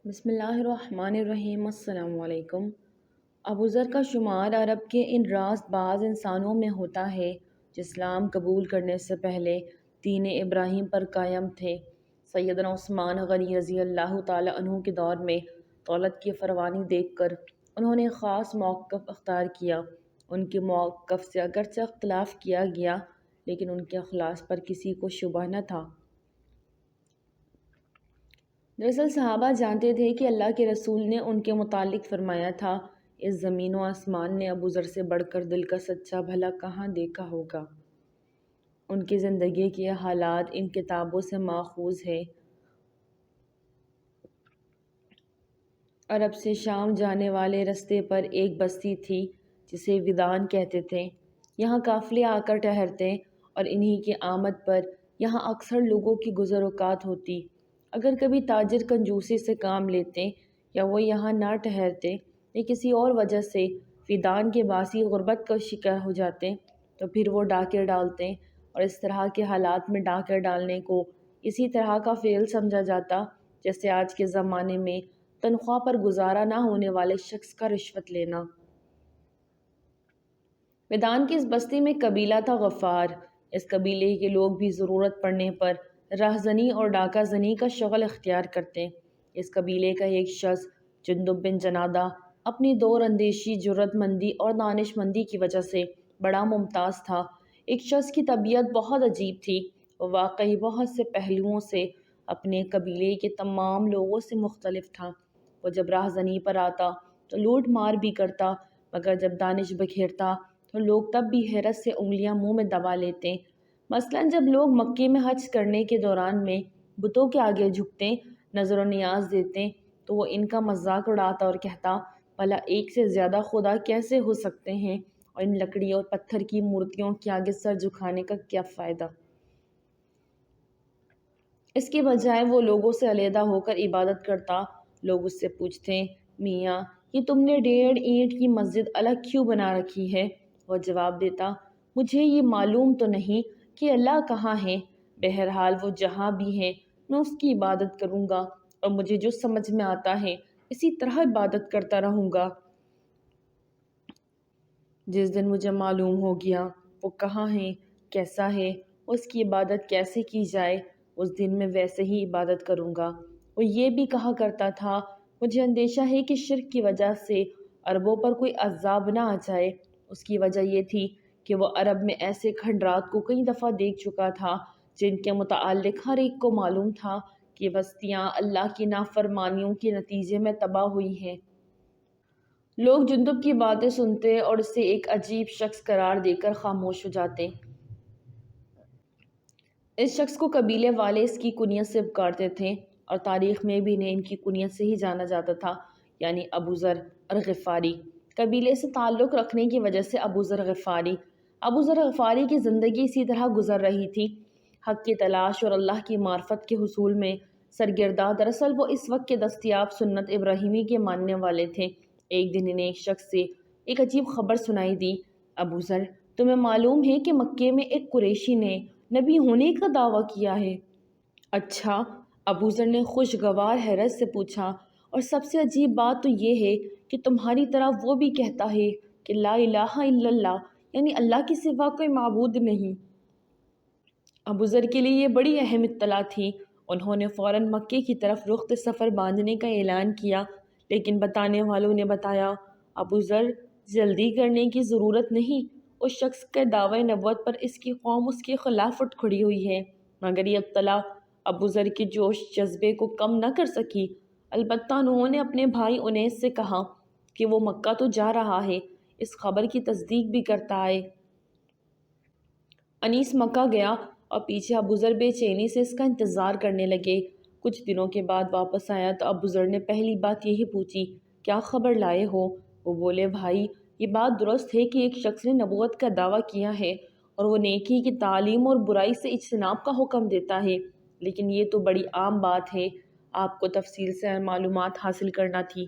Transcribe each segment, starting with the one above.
بسم اللہ الرحمن الرحیم۔ السلام علیکم۔ ابو ذر کا شمار عرب کے ان راست باز انسانوں میں ہوتا ہے جو اسلام قبول کرنے سے پہلے دین ابراہیم پر قائم تھے۔ سیدنا عثمان غنی رضی اللہ تعالی عنہ کے دور میں دولت کی فراوانی دیکھ کر انہوں نے خاص موقف اختیار کیا۔ ان کے موقف سے اگرچہ اختلاف کیا گیا لیکن ان کے اخلاص پر کسی کو شبہ نہ تھا۔ دراصل صحابہ جانتے تھے کہ اللہ کے رسول نے ان کے متعلق فرمایا تھا، اس زمین و آسمان نے ابو ذر سے بڑھ کر دل کا سچا بھلا کہاں دیکھا ہوگا۔ ان کی زندگی کے حالات ان کتابوں سے ماخوذ ہے۔ عرب سے شام جانے والے رستے پر ایک بستی تھی جسے ودان کہتے تھے۔ یہاں قافلے آ کر ٹھہرتے اور انہی کی آمد پر یہاں اکثر لوگوں کی گزر اوقات ہوتی۔ اگر کبھی تاجر کنجوسی سے کام لیتے یا وہ یہاں نہ ٹھہرتے یا کسی اور وجہ سے ودان کے باسی غربت کا شکار ہو جاتے تو پھر وہ ڈاکے ڈالتے، اور اس طرح کے حالات میں ڈاکے ڈالنے کو اسی طرح کا فعل سمجھا جاتا جیسے آج کے زمانے میں تنخواہ پر گزارا نہ ہونے والے شخص کا رشوت لینا۔ ودان کی اس بستی میں قبیلہ تھا غفار۔ اس قبیلے کے لوگ بھی ضرورت پڑنے پر راہزنی اور ڈاکہ زنی کا شغل اختیار کرتے۔ اس قبیلے کا ایک شخص جندب بن جنادہ اپنی دور اندیشی، جرأت مندی اور دانش مندی کی وجہ سے بڑا ممتاز تھا۔ ایک شخص کی طبیعت بہت عجیب تھی۔ وہ واقعی بہت سے پہلوؤں سے اپنے قبیلے کے تمام لوگوں سے مختلف تھا۔ وہ جب راہزنی پر آتا تو لوٹ مار بھی کرتا، مگر جب دانش بکھیرتا تو لوگ تب بھی حیرت سے انگلیاں منہ میں دبا لیتے۔ مثلاً جب لوگ مکے میں حج کرنے کے دوران میں بتوں کے آگے جھکتے، نظر و نیاز دیتے تو وہ ان کا مذاق اڑاتا اور کہتا، بھلا ایک سے زیادہ خدا کیسے ہو سکتے ہیں، اور ان لکڑی اور پتھر کی مورتیوں کے آگے سر جھکانے کا کیا فائدہ۔ اس کے بجائے وہ لوگوں سے علیحدہ ہو کر عبادت کرتا۔ لوگ اس سے پوچھتے، میاں یہ تم نے 1.5 اینٹ کی مسجد الگ کیوں بنا رکھی ہے؟ وہ جواب دیتا، مجھے یہ معلوم تو نہیں کہ اللہ کہاں ہے، بہرحال وہ جہاں بھی ہے میں اس کی عبادت کروں گا، اور مجھے جو سمجھ میں آتا ہے اسی طرح عبادت کرتا رہوں گا۔ جس دن مجھے معلوم ہو گیا وہ کہاں ہے، کیسا ہے، اس کی عبادت کیسے کی جائے، اس دن میں ویسے ہی عبادت کروں گا۔ وہ یہ بھی کہا کرتا تھا، مجھے اندیشہ ہے کہ شرک کی وجہ سے عربوں پر کوئی عذاب نہ آ جائے۔ اس کی وجہ یہ تھی کہ وہ عرب میں ایسے کھنڈرات کو کئی دفعہ دیکھ چکا تھا جن کے متعلق ہر ایک کو معلوم تھا کہ بستیاں اللہ کی نافرمانیوں کے نتیجے میں تباہ ہوئی ہیں۔ لوگ جندب کی باتیں سنتے اور اسے ایک عجیب شخص قرار دے کر خاموش ہو جاتے۔ اس شخص کو قبیلے والے اس کی کنیت سے پکارتے تھے، اور تاریخ میں بھی انہیں ان کی کنیت سے ہی جانا جاتا تھا، یعنی ابو ذر الغفاری۔ قبیلے سے تعلق رکھنے کی وجہ سے ابو ذر غفاری۔ ابو ذر غفاری کی زندگی اسی طرح گزر رہی تھی، حق کی تلاش اور اللہ کی معرفت کے حصول میں سرگرداں۔ دراصل وہ اس وقت کے دستیاب سنت ابراہیمی کے ماننے والے تھے۔ ایک دن انہیں ایک شخص سے ایک عجیب خبر سنائی دی، ابو ذر تمہیں معلوم ہے کہ مکے میں ایک قریشی نے نبی ہونے کا دعویٰ کیا ہے؟ اچھا، ابو ذر نے خوشگوار حیرت سے پوچھا، اور سب سے عجیب بات تو یہ ہے کہ تمہاری طرح وہ بھی کہتا ہے کہ لا الہ الا اللہ، یعنی اللہ کے سوا کوئی معبود نہیں۔ ابو ذر کے لیے یہ بڑی اہم اطلاع تھی۔ انہوں نے فوراً مکے کی طرف رخت سفر باندھنے کا اعلان کیا، لیکن بتانے والوں نے بتایا، ابو ذر جلدی کرنے کی ضرورت نہیں، اس شخص کے دعوی نبوت پر اس کی قوم اس کے خلاف اٹھ کھڑی ہوئی ہے۔ مگر یہ اطلاع ابو ذر کے جوش جذبے کو کم نہ کر سکی۔ البتہ انہوں نے اپنے بھائی انیس سے کہا کہ وہ مکہ تو جا رہا ہے، اس خبر کی تصدیق بھی کرتا آئے۔ انیس مکہ گیا اور پیچھے ابو ذر بے چینی سے اس کا انتظار کرنے لگے۔ کچھ دنوں کے بعد واپس آیا تو ابو ذر نے پہلی بات یہی پوچھی، کیا خبر لائے ہو؟ وہ بولے، بھائی یہ بات درست ہے کہ ایک شخص نے نبوت کا دعویٰ کیا ہے اور وہ نیکی کی تعلیم اور برائی سے اجتناب کا حکم دیتا ہے، لیکن یہ تو بڑی عام بات ہے، آپ کو تفصیل سے معلومات حاصل کرنا تھی۔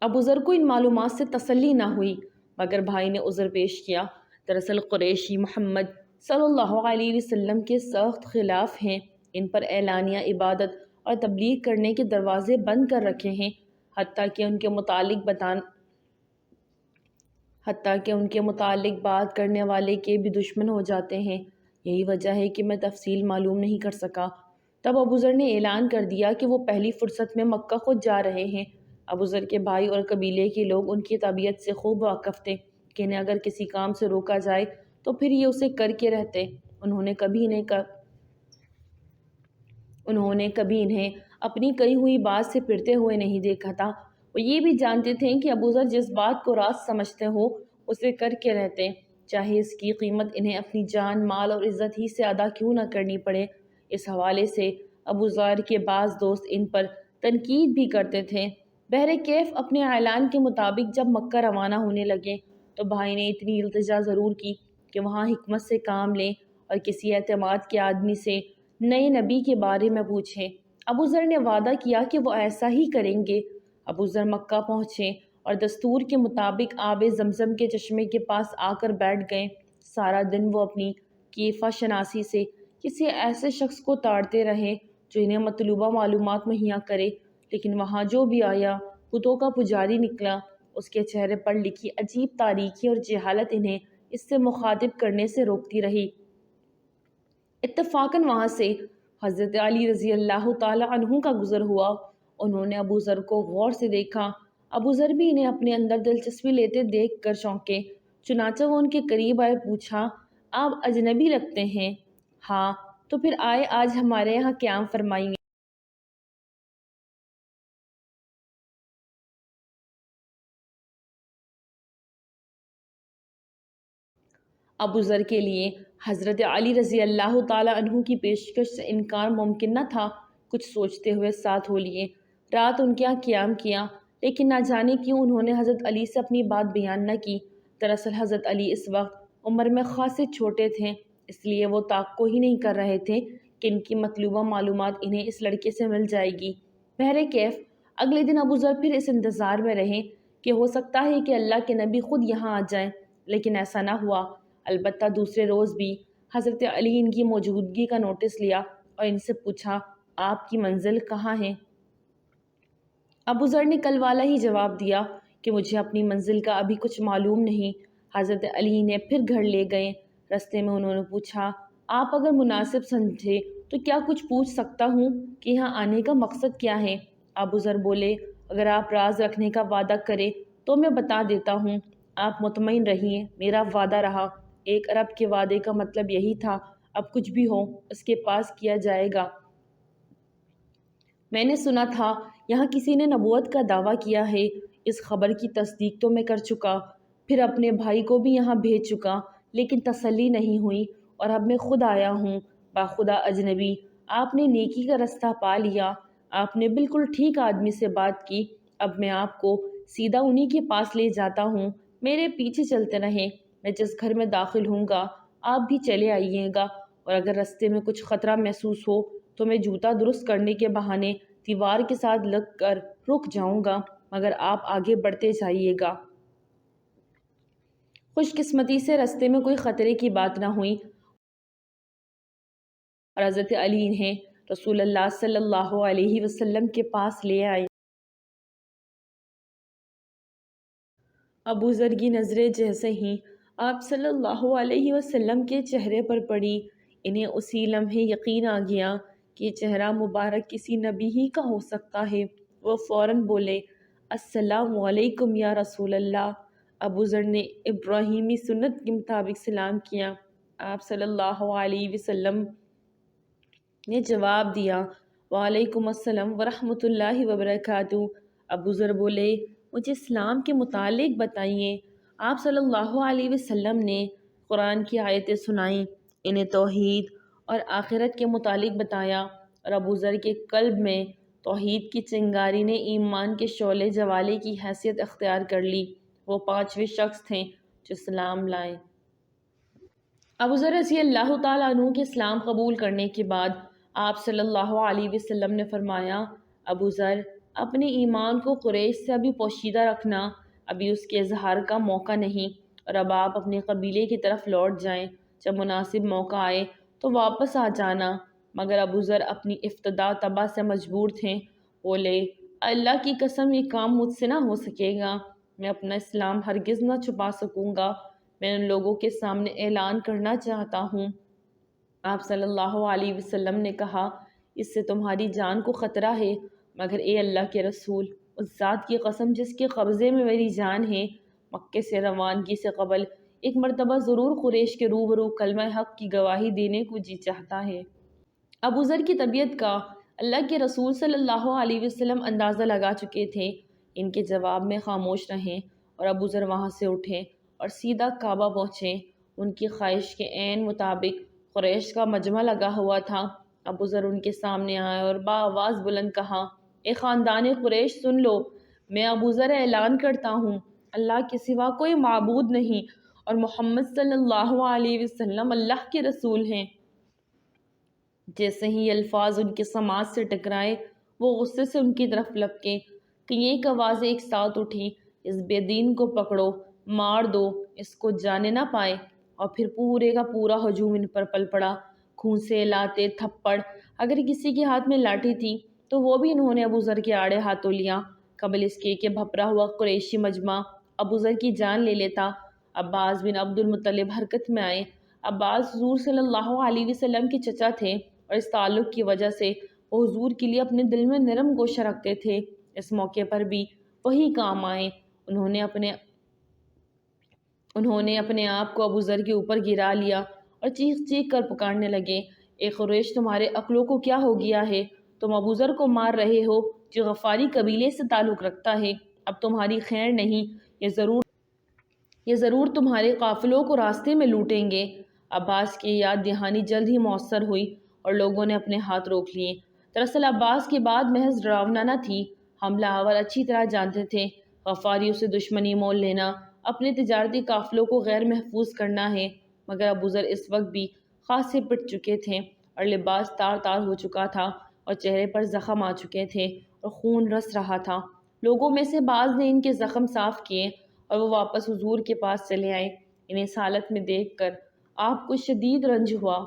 ابو ذر کو ان معلومات سے تسلی نہ ہوئی، مگر بھائی نے عذر پیش کیا، دراصل قریشی محمد صلی اللہ علیہ وسلم کے سخت خلاف ہیں، ان پر اعلانیہ عبادت اور تبلیغ کرنے کے دروازے بند کر رکھے ہیں، حتیٰ کہ ان کے متعلق بات کرنے والے کے بھی دشمن ہو جاتے ہیں۔ یہی وجہ ہے کہ میں تفصیل معلوم نہیں کر سکا۔ تب ابوذر نے اعلان کر دیا کہ وہ پہلی فرصت میں مکہ خود جا رہے ہیں۔ ابوذر کے بھائی اور قبیلے کے لوگ ان کی طبیعت سے خوب واقف تھے کہ انہیں اگر کسی کام سے روکا جائے تو پھر یہ اسے کر کے رہتے۔ انہوں نے کبھی انہیں اپنی کہی ہوئی بات سے پھرتے ہوئے نہیں دیکھا تھا۔ وہ یہ بھی جانتے تھے کہ ابوذر جس بات کو راست سمجھتے ہو اسے کر کے رہتے، چاہے اس کی قیمت انہیں اپنی جان، مال اور عزت ہی سے ادا کیوں نہ کرنی پڑے۔ اس حوالے سے ابوذر کے بعض دوست ان پر تنقید بھی کرتے تھے۔ بہرکیف اپنے اعلان کے مطابق جب مکہ روانہ ہونے لگے تو بھائی نے اتنی التجا ضرور کی کہ وہاں حکمت سے کام لیں اور کسی اعتماد کے آدمی سے نئے نبی کے بارے میں پوچھیں۔ ابوذر نے وعدہ کیا کہ وہ ایسا ہی کریں گے۔ ابوذر مکہ پہنچے اور دستور کے مطابق آب زمزم کے چشمے کے پاس آ کر بیٹھ گئے۔ سارا دن وہ اپنی کیفیت شناسی سے کسی ایسے شخص کو تاڑتے رہے جو انہیں مطلوبہ معلومات مہیا کرے، لیکن وہاں جو بھی آیا بتوں کا پجاری نکلا۔ اس کے چہرے پر لکھی عجیب تاریکی اور جہالت انہیں اس سے مخاطب کرنے سے روکتی رہی۔ اتفاقاً وہاں سے حضرت علی رضی اللہ تعالی عنہ کا گزر ہوا۔ انہوں نے ابوذر کو غور سے دیکھا۔ ابوذر بھی انہیں اپنے اندر دلچسپی لیتے دیکھ کر چونکے، چنانچہ وہ ان کے قریب آئے پوچھا، آپ اجنبی لگتے ہیں؟ ہاں، تو پھر آئے آج ہمارے یہاں قیام فرمائیں گے؟ ابوذر کے لیے حضرت علی رضی اللہ تعالی عنہ کی پیشکش سے انکار ممکن نہ تھا۔ کچھ سوچتے ہوئے ساتھ ہو لیے۔ رات ان کے یہاں قیام کیا، لیکن نہ جانے کیوں انہوں نے حضرت علی سے اپنی بات بیان نہ کی۔ دراصل حضرت علی اس وقت عمر میں خاصے چھوٹے تھے، اس لیے وہ توقع ہی نہیں کر رہے تھے کہ ان کی مطلوبہ معلومات انہیں اس لڑکے سے مل جائے گی۔ بہرکیف اگلے دن ابوذر پھر اس انتظار میں رہے کہ ہو سکتا ہے کہ اللہ کے نبی خود یہاں آ جائیں، لیکن ایسا نہ ہوا۔ البتہ دوسرے روز بھی حضرت علی ان کی موجودگی کا نوٹس لیا اور ان سے پوچھا، آپ کی منزل کہاں ہے؟ ابوذر نے کل والا ہی جواب دیا کہ مجھے اپنی منزل کا ابھی کچھ معلوم نہیں۔ حضرت علی نے پھر گھر لے گئے۔ رستے میں انہوں نے پوچھا، آپ اگر مناسب سمجھے تو کیا کچھ پوچھ سکتا ہوں کہ یہاں آنے کا مقصد کیا ہے؟ ابوذر بولے، اگر آپ راز رکھنے کا وعدہ کریں تو میں بتا دیتا ہوں۔ آپ مطمئن رہیے، میرا وعدہ رہا۔ ایک عرب کے وعدے کا مطلب یہی تھا، اب کچھ بھی ہو اس کے پاس کیا جائے گا۔ میں نے سنا تھا یہاں کسی نے نبوت کا دعویٰ کیا ہے، اس خبر کی تصدیق تو میں کر چکا، پھر اپنے بھائی کو بھی یہاں بھیج چکا، لیکن تسلی نہیں ہوئی، اور اب میں خود آیا ہوں۔ باخدا اجنبی، آپ نے نیکی کا رستہ پا لیا، آپ نے بالکل ٹھیک آدمی سے بات کی۔ اب میں آپ کو سیدھا انہی کے پاس لے جاتا ہوں، میرے پیچھے چلتے رہیں۔ میں جس گھر میں داخل ہوں گا آپ بھی چلے آئیے گا، اور اگر رستے میں کچھ خطرہ محسوس ہو تو میں جوتا درست کرنے کے بہانے دیوار کے ساتھ لگ کر رک جاؤں گا، مگر آپ آگے بڑھتے جائیے گا۔ خوش قسمتی سے رستے میں کوئی خطرے کی بات نہ ہوئی اور حضرت علی انہیں رسول اللہ صلی اللہ علیہ وسلم کے پاس لے آئے۔ ابوذر کی نظریں جیسے ہی آپ صلی اللہ علیہ وسلم کے چہرے پر پڑی، انہیں اسی لمحے یقین آ گیا کہ یہ چہرہ مبارک کسی نبی ہی کا ہو سکتا ہے۔ وہ فوراً بولے، السلام علیکم یا رسول اللہ۔ ابوذر نے ابراہیمی سنت کے مطابق سلام کیا۔ آپ صلی اللہ علیہ وسلم نے جواب دیا، وعلیکم السلام ورحمۃ اللہ وبرکاتہ۔ ابوذر بولے، مجھے اسلام کے متعلق بتائیے۔ آپ صلی اللہ علیہ وسلم نے قرآن کی آیتیں سنائیں، انہیں توحید اور آخرت کے متعلق بتایا، اور ابوذر کے قلب میں توحید کی چنگاری نے ایمان کے شعلے جوالے کی حیثیت اختیار کر لی۔ وہ پانچویں شخص تھے جو اسلام لائے۔ ابوذر رضی اللہ تعالیٰ عنہ کے اسلام قبول کرنے کے بعد آپ صلی اللہ علیہ وسلم نے فرمایا، ابوذر، اپنے ایمان کو قریش سے ابھی پوشیدہ رکھنا، ابھی اس کے اظہار کا موقع نہیں، اور اب آپ اپنے قبیلے کی طرف لوٹ جائیں، جب مناسب موقع آئے تو واپس آ جانا۔ مگر ابو ذر اپنی افتدا تباہ سے مجبور تھے۔ بولے، اللہ کی قسم یہ کام مجھ سے نہ ہو سکے گا، میں اپنا اسلام ہرگز نہ چھپا سکوں گا، میں ان لوگوں کے سامنے اعلان کرنا چاہتا ہوں۔ آپ صلی اللہ علیہ وسلم نے کہا، اس سے تمہاری جان کو خطرہ ہے، مگر اے اللہ کے رسول، اس ذات کی قسم جس کے قبضے میں میری جان ہے، مکے سے روانگی سے قبل ایک مرتبہ ضرور قریش کے روبرو کلمہ حق کی گواہی دینے کو جی چاہتا ہے۔ ابو ذر کی طبیعت کا اللہ کے رسول صلی اللہ علیہ وسلم اندازہ لگا چکے تھے۔ ان کے جواب میں خاموش رہیں اور ابو ذر وہاں سے اٹھے اور سیدھا کعبہ پہنچے۔ ان کی خواہش کے عین مطابق قریش کا مجمع لگا ہوا تھا۔ ابو ذر ان کے سامنے آئے اور بآواز بلند کہا، اے خاندان قریش سن لو، میں ابو ذر اعلان کرتا ہوں، اللہ کے سوا کوئی معبود نہیں اور محمد صلی اللہ علیہ وسلم اللہ کے رسول ہیں۔ جیسے ہی یہ الفاظ ان کے سماعت سے ٹکرائے، وہ غصے سے ان کی طرف لپکے کہ ایک آوازیں ایک ساتھ اٹھی، اس بے دین کو پکڑو، مار دو، اس کو جانے نہ پائے، اور پھر پورے کا پورا ہجوم ان پر پل پڑا۔ کھونسے، لاتے، تھپڑ، اگر کسی کے ہاتھ میں لاٹھی تھی تو وہ بھی انہوں نے ابو ذر کے آڑے ہاتھوں لیا، قبل اس کے کہ بھپرا ہوا قریشی مجمع ابو ذر کی جان لے لیتا۔ عباس بن عبد المطلب حرکت میں آئے۔ عباس حضور صلی اللہ علیہ وسلم کے چچا تھے اور اس تعلق کی وجہ سے وہ حضور کے لیے اپنے دل میں نرم گوشہ رکھتے تھے۔ اس موقع پر بھی وہی کام آئے۔ انہوں نے اپنے آپ کو ابو ذر کے اوپر گرا لیا اور چیخ چیخ کر پکارنے لگے، اے قریش، تمہارے عقلوں کو کیا ہو گیا ہے؟ تم ابو ذر کو مار رہے ہو جو غفاری قبیلے سے تعلق رکھتا ہے۔ اب تمہاری خیر نہیں، یہ ضرور تمہارے قافلوں کو راستے میں لوٹیں گے۔ عباس کی یاد دہانی جلد ہی مؤثر ہوئی اور لوگوں نے اپنے ہاتھ روک لیے۔ دراصل عباس کی بات محض ڈراونا نہ تھی، حملہ آور اچھی طرح جانتے تھے، غفاریوں سے دشمنی مول لینا اپنے تجارتی قافلوں کو غیر محفوظ کرنا ہے۔ مگر ابو ذر اس وقت بھی خاصے پٹ چکے تھے اور لباس تار تار ہو چکا تھا اور چہرے پر زخم آ چکے تھے اور خون رس رہا تھا۔ لوگوں میں سے بعض نے ان کے زخم صاف کیے اور وہ واپس حضور کے پاس چلے آئے۔ انہیں اس حالت میں دیکھ کر آپ کو شدید رنج ہوا۔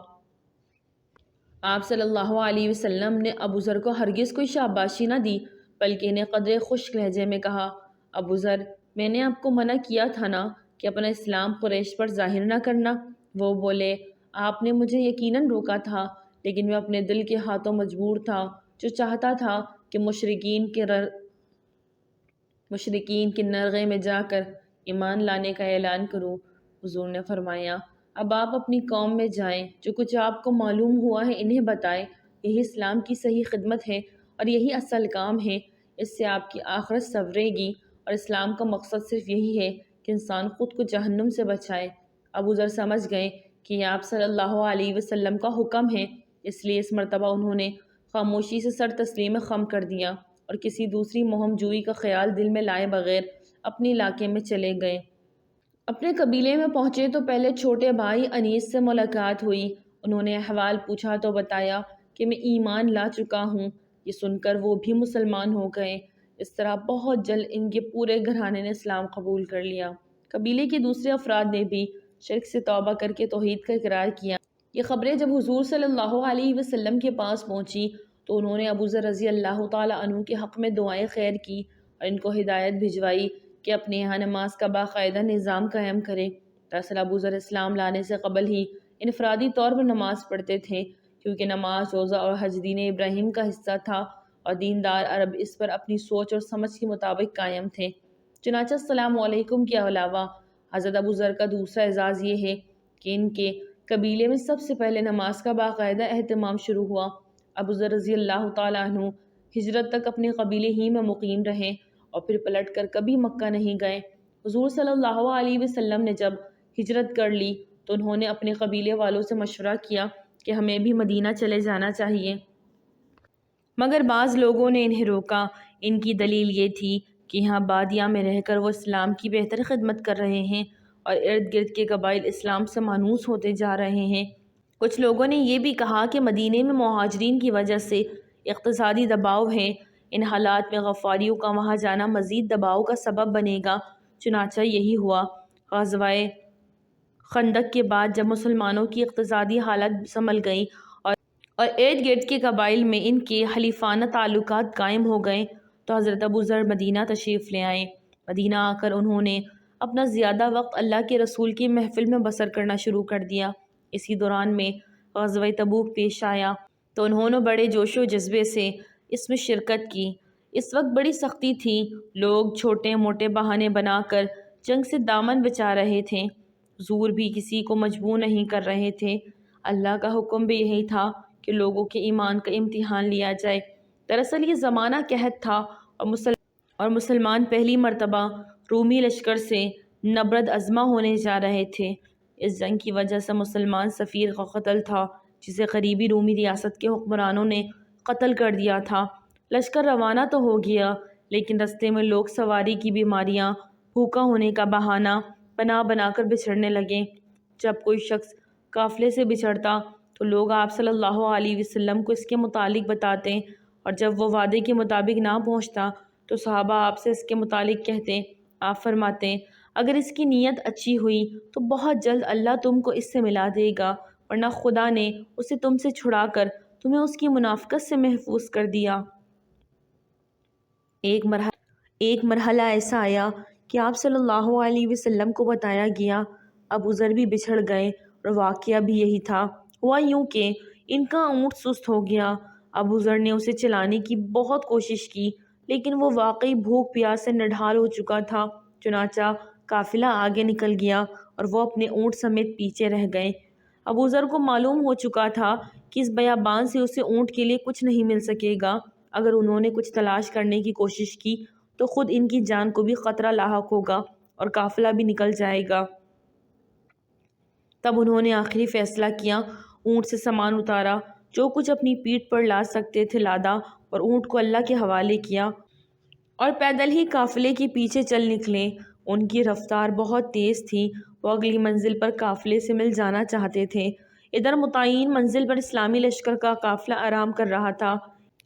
آپ صلی اللہ علیہ وسلم نے ابو ذر کو ہرگز کوئی شاباشی نہ دی، بلکہ انہیں قدرے خشک لہجے میں کہا، ابو ذر، میں نے آپ کو منع کیا تھا نا کہ اپنا اسلام قریش پر ظاہر نہ کرنا؟ وہ بولے، آپ نے مجھے یقیناً روکا تھا، لیکن میں اپنے دل کے ہاتھوں مجبور تھا، جو چاہتا تھا کہ مشرکین کے نرغے میں جا کر ایمان لانے کا اعلان کروں۔ حضور نے فرمایا، اب آپ اپنی قوم میں جائیں، جو کچھ آپ کو معلوم ہوا ہے انہیں بتائیں، یہی اسلام کی صحیح خدمت ہے اور یہی اصل کام ہے، اس سے آپ کی آخرت سنورے گی، اور اسلام کا مقصد صرف یہی ہے کہ انسان خود کو جہنم سے بچائے۔ ابو ذر سمجھ گئے کہ یہ آپ صلی اللہ علیہ وسلم کا حکم ہے، اس لیے اس مرتبہ انہوں نے خاموشی سے سر تسلیم خم کر دیا اور کسی دوسری مہم جوئی کا خیال دل میں لائے بغیر اپنے علاقے میں چلے گئے۔ اپنے قبیلے میں پہنچے تو پہلے چھوٹے بھائی انیس سے ملاقات ہوئی۔ انہوں نے احوال پوچھا تو بتایا کہ میں ایمان لا چکا ہوں۔ یہ سن کر وہ بھی مسلمان ہو گئے۔ اس طرح بہت جلد ان کے پورے گھرانے نے اسلام قبول کر لیا۔ قبیلے کے دوسرے افراد نے بھی شرک سے توبہ کر کے توحید کا اقرار کیا۔ یہ خبریں جب حضور صلی اللہ علیہ وسلم کے پاس پہنچی تو انہوں نے ابو ذر رضی اللہ تعالیٰ عنہ کے حق میں دعائیں خیر کی اور ان کو ہدایت بھجوائی کہ اپنے یہاں نماز کا باقاعدہ نظام قائم کرے۔ دراصل ابو ذر اسلام لانے سے قبل ہی انفرادی طور پر نماز پڑھتے تھے، کیونکہ نماز، روزہ اور حج دین ابراہیم کا حصہ تھا اور دیندار عرب اس پر اپنی سوچ اور سمجھ کے مطابق قائم تھے۔ چنانچہ السلام علیکم کے علاوہ حضرت ابو ذر کا دوسرا اعزاز یہ ہے کہ ان کے قبیلے میں سب سے پہلے نماز کا باقاعدہ اہتمام شروع ہوا۔ ابو ذر رضی اللہ تعالیٰ عنہ ہجرت تک اپنے قبیلے ہی میں مقیم رہے اور پھر پلٹ کر کبھی مکہ نہیں گئے۔ حضور صلی اللہ علیہ وسلم نے جب ہجرت کر لی تو انہوں نے اپنے قبیلے والوں سے مشورہ کیا کہ ہمیں بھی مدینہ چلے جانا چاہیے، مگر بعض لوگوں نے انہیں روکا۔ ان کی دلیل یہ تھی کہ یہاں بادیاں میں رہ کر وہ اسلام کی بہتر خدمت کر رہے ہیں اور ارد گرد کے قبائل اسلام سے مانوس ہوتے جا رہے ہیں۔ کچھ لوگوں نے یہ بھی کہا کہ مدینے میں مہاجرین کی وجہ سے اقتصادی دباؤ ہے، ان حالات میں غفاریوں کا وہاں جانا مزید دباؤ کا سبب بنے گا۔ چنانچہ یہی ہوا۔ غزوہ خندق کے بعد جب مسلمانوں کی اقتصادی حالت سنبھل گئی اور ارد گرد کے قبائل میں ان کے حلیفانہ تعلقات قائم ہو گئے تو حضرت ابو ذر مدینہ تشریف لے آئے۔ مدینہ آ کر انہوں نے اپنا زیادہ وقت اللہ کے رسول کی محفل میں بسر کرنا شروع کر دیا۔ اسی دوران میں غزوہ تبوک پیش آیا تو انہوں نے بڑے جوش و جذبے سے اس میں شرکت کی۔ اس وقت بڑی سختی تھی، لوگ چھوٹے موٹے بہانے بنا کر جنگ سے دامن بچا رہے تھے، حضور بھی کسی کو مجبور نہیں کر رہے تھے۔ اللہ کا حکم بھی یہی تھا کہ لوگوں کے ایمان کا امتحان لیا جائے۔ دراصل یہ زمانہ قحط تھا اور مسلمان پہلی مرتبہ رومی لشکر سے نبرد ازمہ ہونے جا رہے تھے۔ اس جنگ کی وجہ سے مسلمان سفیر کا قتل تھا جسے قریبی رومی ریاست کے حکمرانوں نے قتل کر دیا تھا۔ لشکر روانہ تو ہو گیا لیکن رستے میں لوگ سواری کی بیماریاں، بھوکا ہونے کا بہانہ بنا بنا کر بچھڑنے لگے۔ جب کوئی شخص قافلے سے بچھڑتا تو لوگ آپ صلی اللہ علیہ وسلم کو اس کے متعلق بتاتے اور جب وہ وعدے کے مطابق نہ پہنچتا تو صحابہ آپ سے اس کے متعلق کہتے۔ آپ فرماتے اگر اس کی نیت اچھی ہوئی تو بہت جلد اللہ تم کو اس سے ملا دے گا، ورنہ خدا نے اسے تم سے چھڑا کر تمہیں اس کی منافقت سے محفوظ کر دیا۔ ایک مرحلہ ایسا آیا کہ آپ صلی اللہ علیہ وسلم کو بتایا گیا ابو ذر بھی بچھڑ گئے، اور واقعہ بھی یہی تھا۔ ہوا یوں کہ ان کا اونٹ سست ہو گیا۔ ابو ذر نے اسے چلانے کی بہت کوشش کی لیکن وہ واقعی بھوک پیاس سے نڈھال ہو چکا تھا۔ چنانچہ قافلہ آگے نکل گیا اور وہ اپنے اونٹ سمیت پیچھے رہ گئے۔ ابو ذر کو معلوم ہو چکا تھا کہ اس بیابان سے اسے اونٹ کے لیے کچھ نہیں مل سکے گا۔ اگر انہوں نے کچھ تلاش کرنے کی کوشش کی تو خود ان کی جان کو بھی خطرہ لاحق ہوگا اور قافلہ بھی نکل جائے گا۔ تب انہوں نے آخری فیصلہ کیا، اونٹ سے سامان اتارا، جو کچھ اپنی پیٹھ پر لا سکتے تھے لادا اور اونٹ کو اللہ کے حوالے کیا اور پیدل ہی قافلے کے پیچھے چل نکلے۔ ان کی رفتار بہت تیز تھی، وہ اگلی منزل پر قافلے سے مل جانا چاہتے تھے۔ ادھر متعین منزل پر اسلامی لشکر کا قافلہ آرام کر رہا تھا۔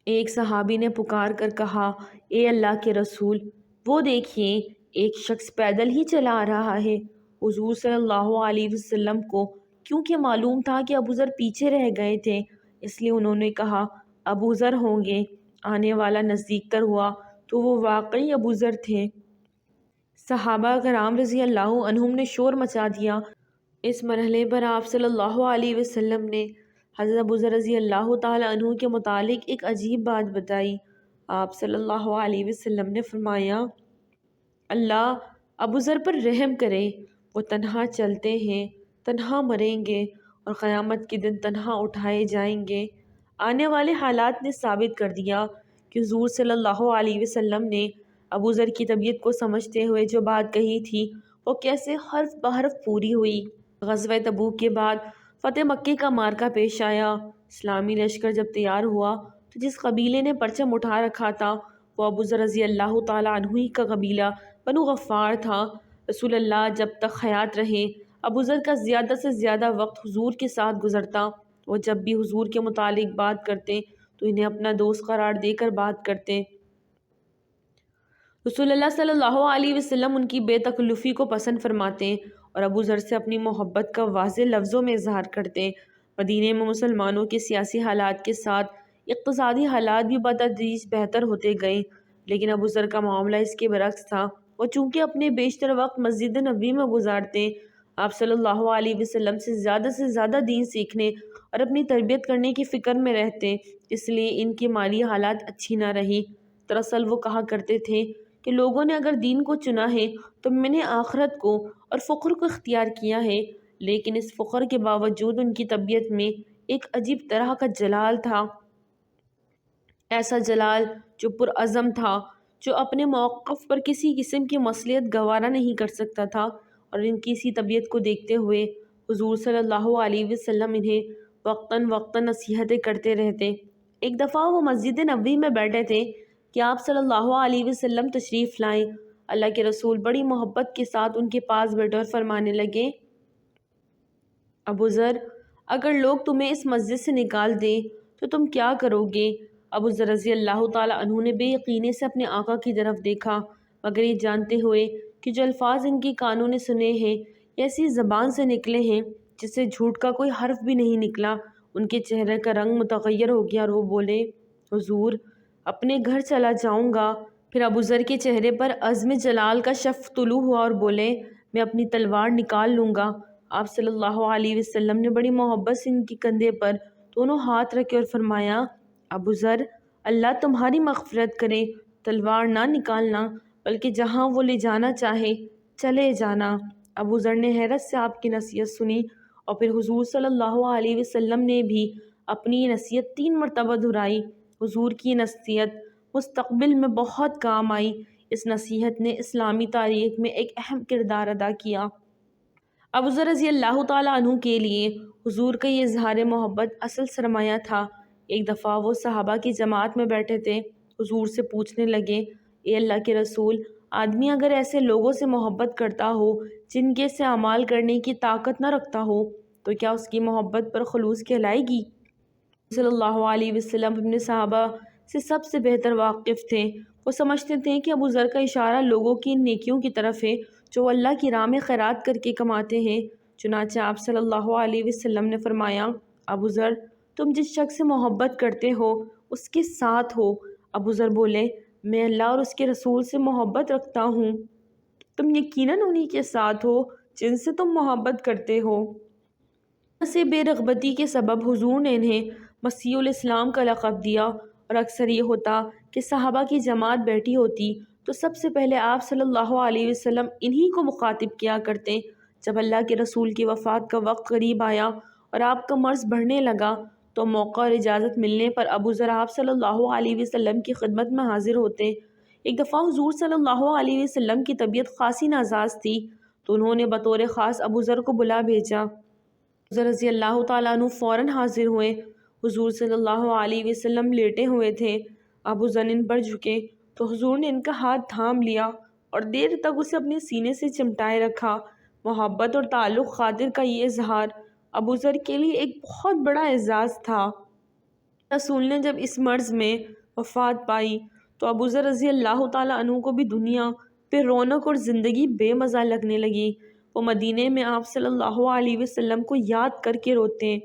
ایک صحابی نے پکار کر کہا، اے اللہ کے رسول، وہ دیکھیے ایک شخص پیدل ہی چلا آ رہا ہے۔ حضور صلی اللہ علیہ وسلم کو کیونکہ معلوم تھا کہ ابو ذر پیچھے رہ گئے تھے، اس لیے انہوں نے کہا ابو ذر ہوں گے۔ آنے والا نزدیک تر ہوا تو وہ واقعی ابو ذر تھے۔ صحابہ کرام رضی اللہ عنہم نے شور مچا دیا۔ اس مرحلے پر آپ صلی اللہ علیہ وسلم نے حضرت ابو ذر رضی اللہ تعالی عنہ کے متعلق ایک عجیب بات بتائی۔ آپ صلی اللہ علیہ وسلم نے فرمایا، اللہ ابو ذر پر رحم کرے، وہ تنہا چلتے ہیں، تنہا مریں گے اور قیامت کے دن تنہا اٹھائے جائیں گے۔ آنے والے حالات نے ثابت کر دیا کہ حضور صلی اللہ علیہ وسلم نے ابو ذر کی طبیعت کو سمجھتے ہوئے جو بات کہی تھی وہ کیسے حرف بحرف پوری ہوئی۔ غزوہ تبوک کے بعد فتح مکے کا معرکہ پیش آیا۔ اسلامی لشکر جب تیار ہوا تو جس قبیلے نے پرچم اٹھا رکھا تھا وہ ابو ذر رضی اللہ تعالیٰ عنہ ہی کا قبیلہ بنو غفار تھا۔ رسول اللہ جب تک حیات رہے ابو ذر کا زیادہ سے زیادہ وقت حضور کے ساتھ گزرتا۔ وہ جب بھی حضور کے متعلق بات کرتے تو انہیں اپنا دوست قرار دے کر بات کرتے۔ رسول اللہ صلی اللہ علیہ وسلم ان کی بے تکلفی کو پسند فرماتے اور ابو ذر سے اپنی محبت کا واضح لفظوں میں اظہار کرتے۔ مدینے میں مسلمانوں کے سیاسی حالات کے ساتھ اقتصادی حالات بھی بتدریج بہتر ہوتے گئے، لیکن ابو ذر کا معاملہ اس کے برعکس تھا۔ وہ چونکہ اپنے بیشتر وقت مسجد نبوی میں گزارتے، آپ صلی اللہ علیہ وسلم سے زیادہ دین سیکھنے اور اپنی تربیت کرنے کی فکر میں رہتے، اس لیے ان کی مالی حالات اچھی نہ رہی۔ دراصل وہ کہا کرتے تھے کہ لوگوں نے اگر دین کو چنا ہے تو میں نے آخرت کو اور فقر کو اختیار کیا ہے، لیکن اس فقر کے باوجود ان کی طبیعت میں ایک عجیب طرح کا جلال تھا، ایسا جلال جو پرعزم تھا، جو اپنے موقف پر کسی قسم کی مصلحت گوارا نہیں کر سکتا تھا، اور ان کی اسی طبیعت کو دیکھتے ہوئے حضور صلی اللہ علیہ وسلم انہیں وقتاً وقتاً نصیحتیں کرتے رہتے۔ ایک دفعہ وہ مسجد نبوی میں بیٹھے تھے کہ آپ صلی اللہ علیہ وسلم تشریف لائے۔ اللہ کے رسول بڑی محبت کے ساتھ ان کے پاس بیٹھے اور فرمانے لگے، ابو ذر، اگر لوگ تمہیں اس مسجد سے نکال دیں تو تم کیا کرو گے؟ ابو ذر رضی اللہ تعالیٰ عنہ نے بے یقینی سے اپنے آقا کی طرف دیکھا، مگر یہ جانتے ہوئے کہ جو الفاظ ان کی کانوں نے سنے ہیں ایسی زبان سے نکلے ہیں جس سے جھوٹ کا کوئی حرف بھی نہیں نکلا، ان کے چہرے کا رنگ متغیر ہو گیا اور وہ بولے حضور اپنے گھر چلا جاؤں گا۔ پھر ابو ذر کے چہرے پر عزم جلال کا شف طلوع ہوا اور بولے میں اپنی تلوار نکال لوں گا۔ آپ صلی اللہ علیہ وسلم نے بڑی محبت سے ان کے کندھے پر دونوں ہاتھ رکھے اور فرمایا ابو ذر اللہ تمہاری مغفرت کرے، تلوار نہ نکالنا بلکہ جہاں وہ لے جانا چاہے چلے جانا۔ ابو ذر نے حیرت سے آپ کی نصیحت سنی اور پھر حضور صلی اللہ علیہ وسلم نے بھی اپنی یہ نصیحت 3 مرتبہ دہرائی۔ حضور کی نصیحت مستقبل میں بہت کام آئی۔ اس نصیحت نے اسلامی تاریخ میں ایک اہم کردار ادا کیا۔ ابو ذر رضی اللہ تعالیٰ عنہ کے لیے حضور کا یہ اظہار محبت اصل سرمایہ تھا۔ ایک دفعہ وہ صحابہ کی جماعت میں بیٹھے تھے، حضور سے پوچھنے لگے اے اللہ کے رسول، آدمی اگر ایسے لوگوں سے محبت کرتا ہو جن کے سے اعمال کرنے کی طاقت نہ رکھتا ہو تو کیا اس کی محبت پر خلوص کہلائے گی؟ صلی اللہ علیہ وسلم اپنے صحابہ سے سب سے بہتر واقف تھے۔ وہ سمجھتے تھے کہ ابو ذر کا اشارہ لوگوں کی ان نیکیوں کی طرف ہے جو اللہ کی راہ میں خیرات کر کے کماتے ہیں۔ چنانچہ آپ صلی اللہ علیہ وسلم نے فرمایا ابو ذر تم جس شخص سے محبت کرتے ہو اس کے ساتھ ہو۔ ابو ذر بولے میں اللہ اور اس کے رسول سے محبت رکھتا ہوں۔ تم یقیناً انہی کے ساتھ ہو جن سے تم محبت کرتے ہو۔ سے بے رغبتی کے سبب حضور نے انہیں مسیح الاسلام کا لقب دیا، اور اکثر یہ ہوتا کہ صحابہ کی جماعت بیٹھی ہوتی تو سب سے پہلے آپ صلی اللہ علیہ وسلم انہی کو مخاطب کیا کرتے۔ جب اللہ کے رسول کی وفات کا وقت قریب آیا اور آپ کا مرض بڑھنے لگا تو موقع اور اجازت ملنے پر ابو ذر آپ صلی اللہ علیہ وسلم کی خدمت میں حاضر ہوتے۔ ایک دفعہ حضور صلی اللہ علیہ وسلم کی طبیعت خاصی ناساز تھی تو انہوں نے بطور خاص ابو ذر کو بلا بھیجا۔ ابو ذر رضی اللہ تعالیٰ عنہ فوراً حاضر ہوئے۔ حضور صلی اللہ علیہ وسلم لیٹے ہوئے تھے، ابو ذر ان پر جھکے تو حضور نے ان کا ہاتھ تھام لیا اور دیر تک اسے اپنے سینے سے چمٹائے رکھا۔ محبت اور تعلق خاطر کا یہ اظہار ابو ذر کے لیے ایک بہت بڑا اعزاز تھا۔ رسول نے جب اس مرض میں وفات پائی تو ابو ذر رضی اللہ تعالیٰ عنہ کو بھی دنیا پہ رونق اور زندگی بے مزہ لگنے لگی۔ وہ مدینے میں آپ صلی اللہ علیہ وسلم کو یاد کر کے روتے۔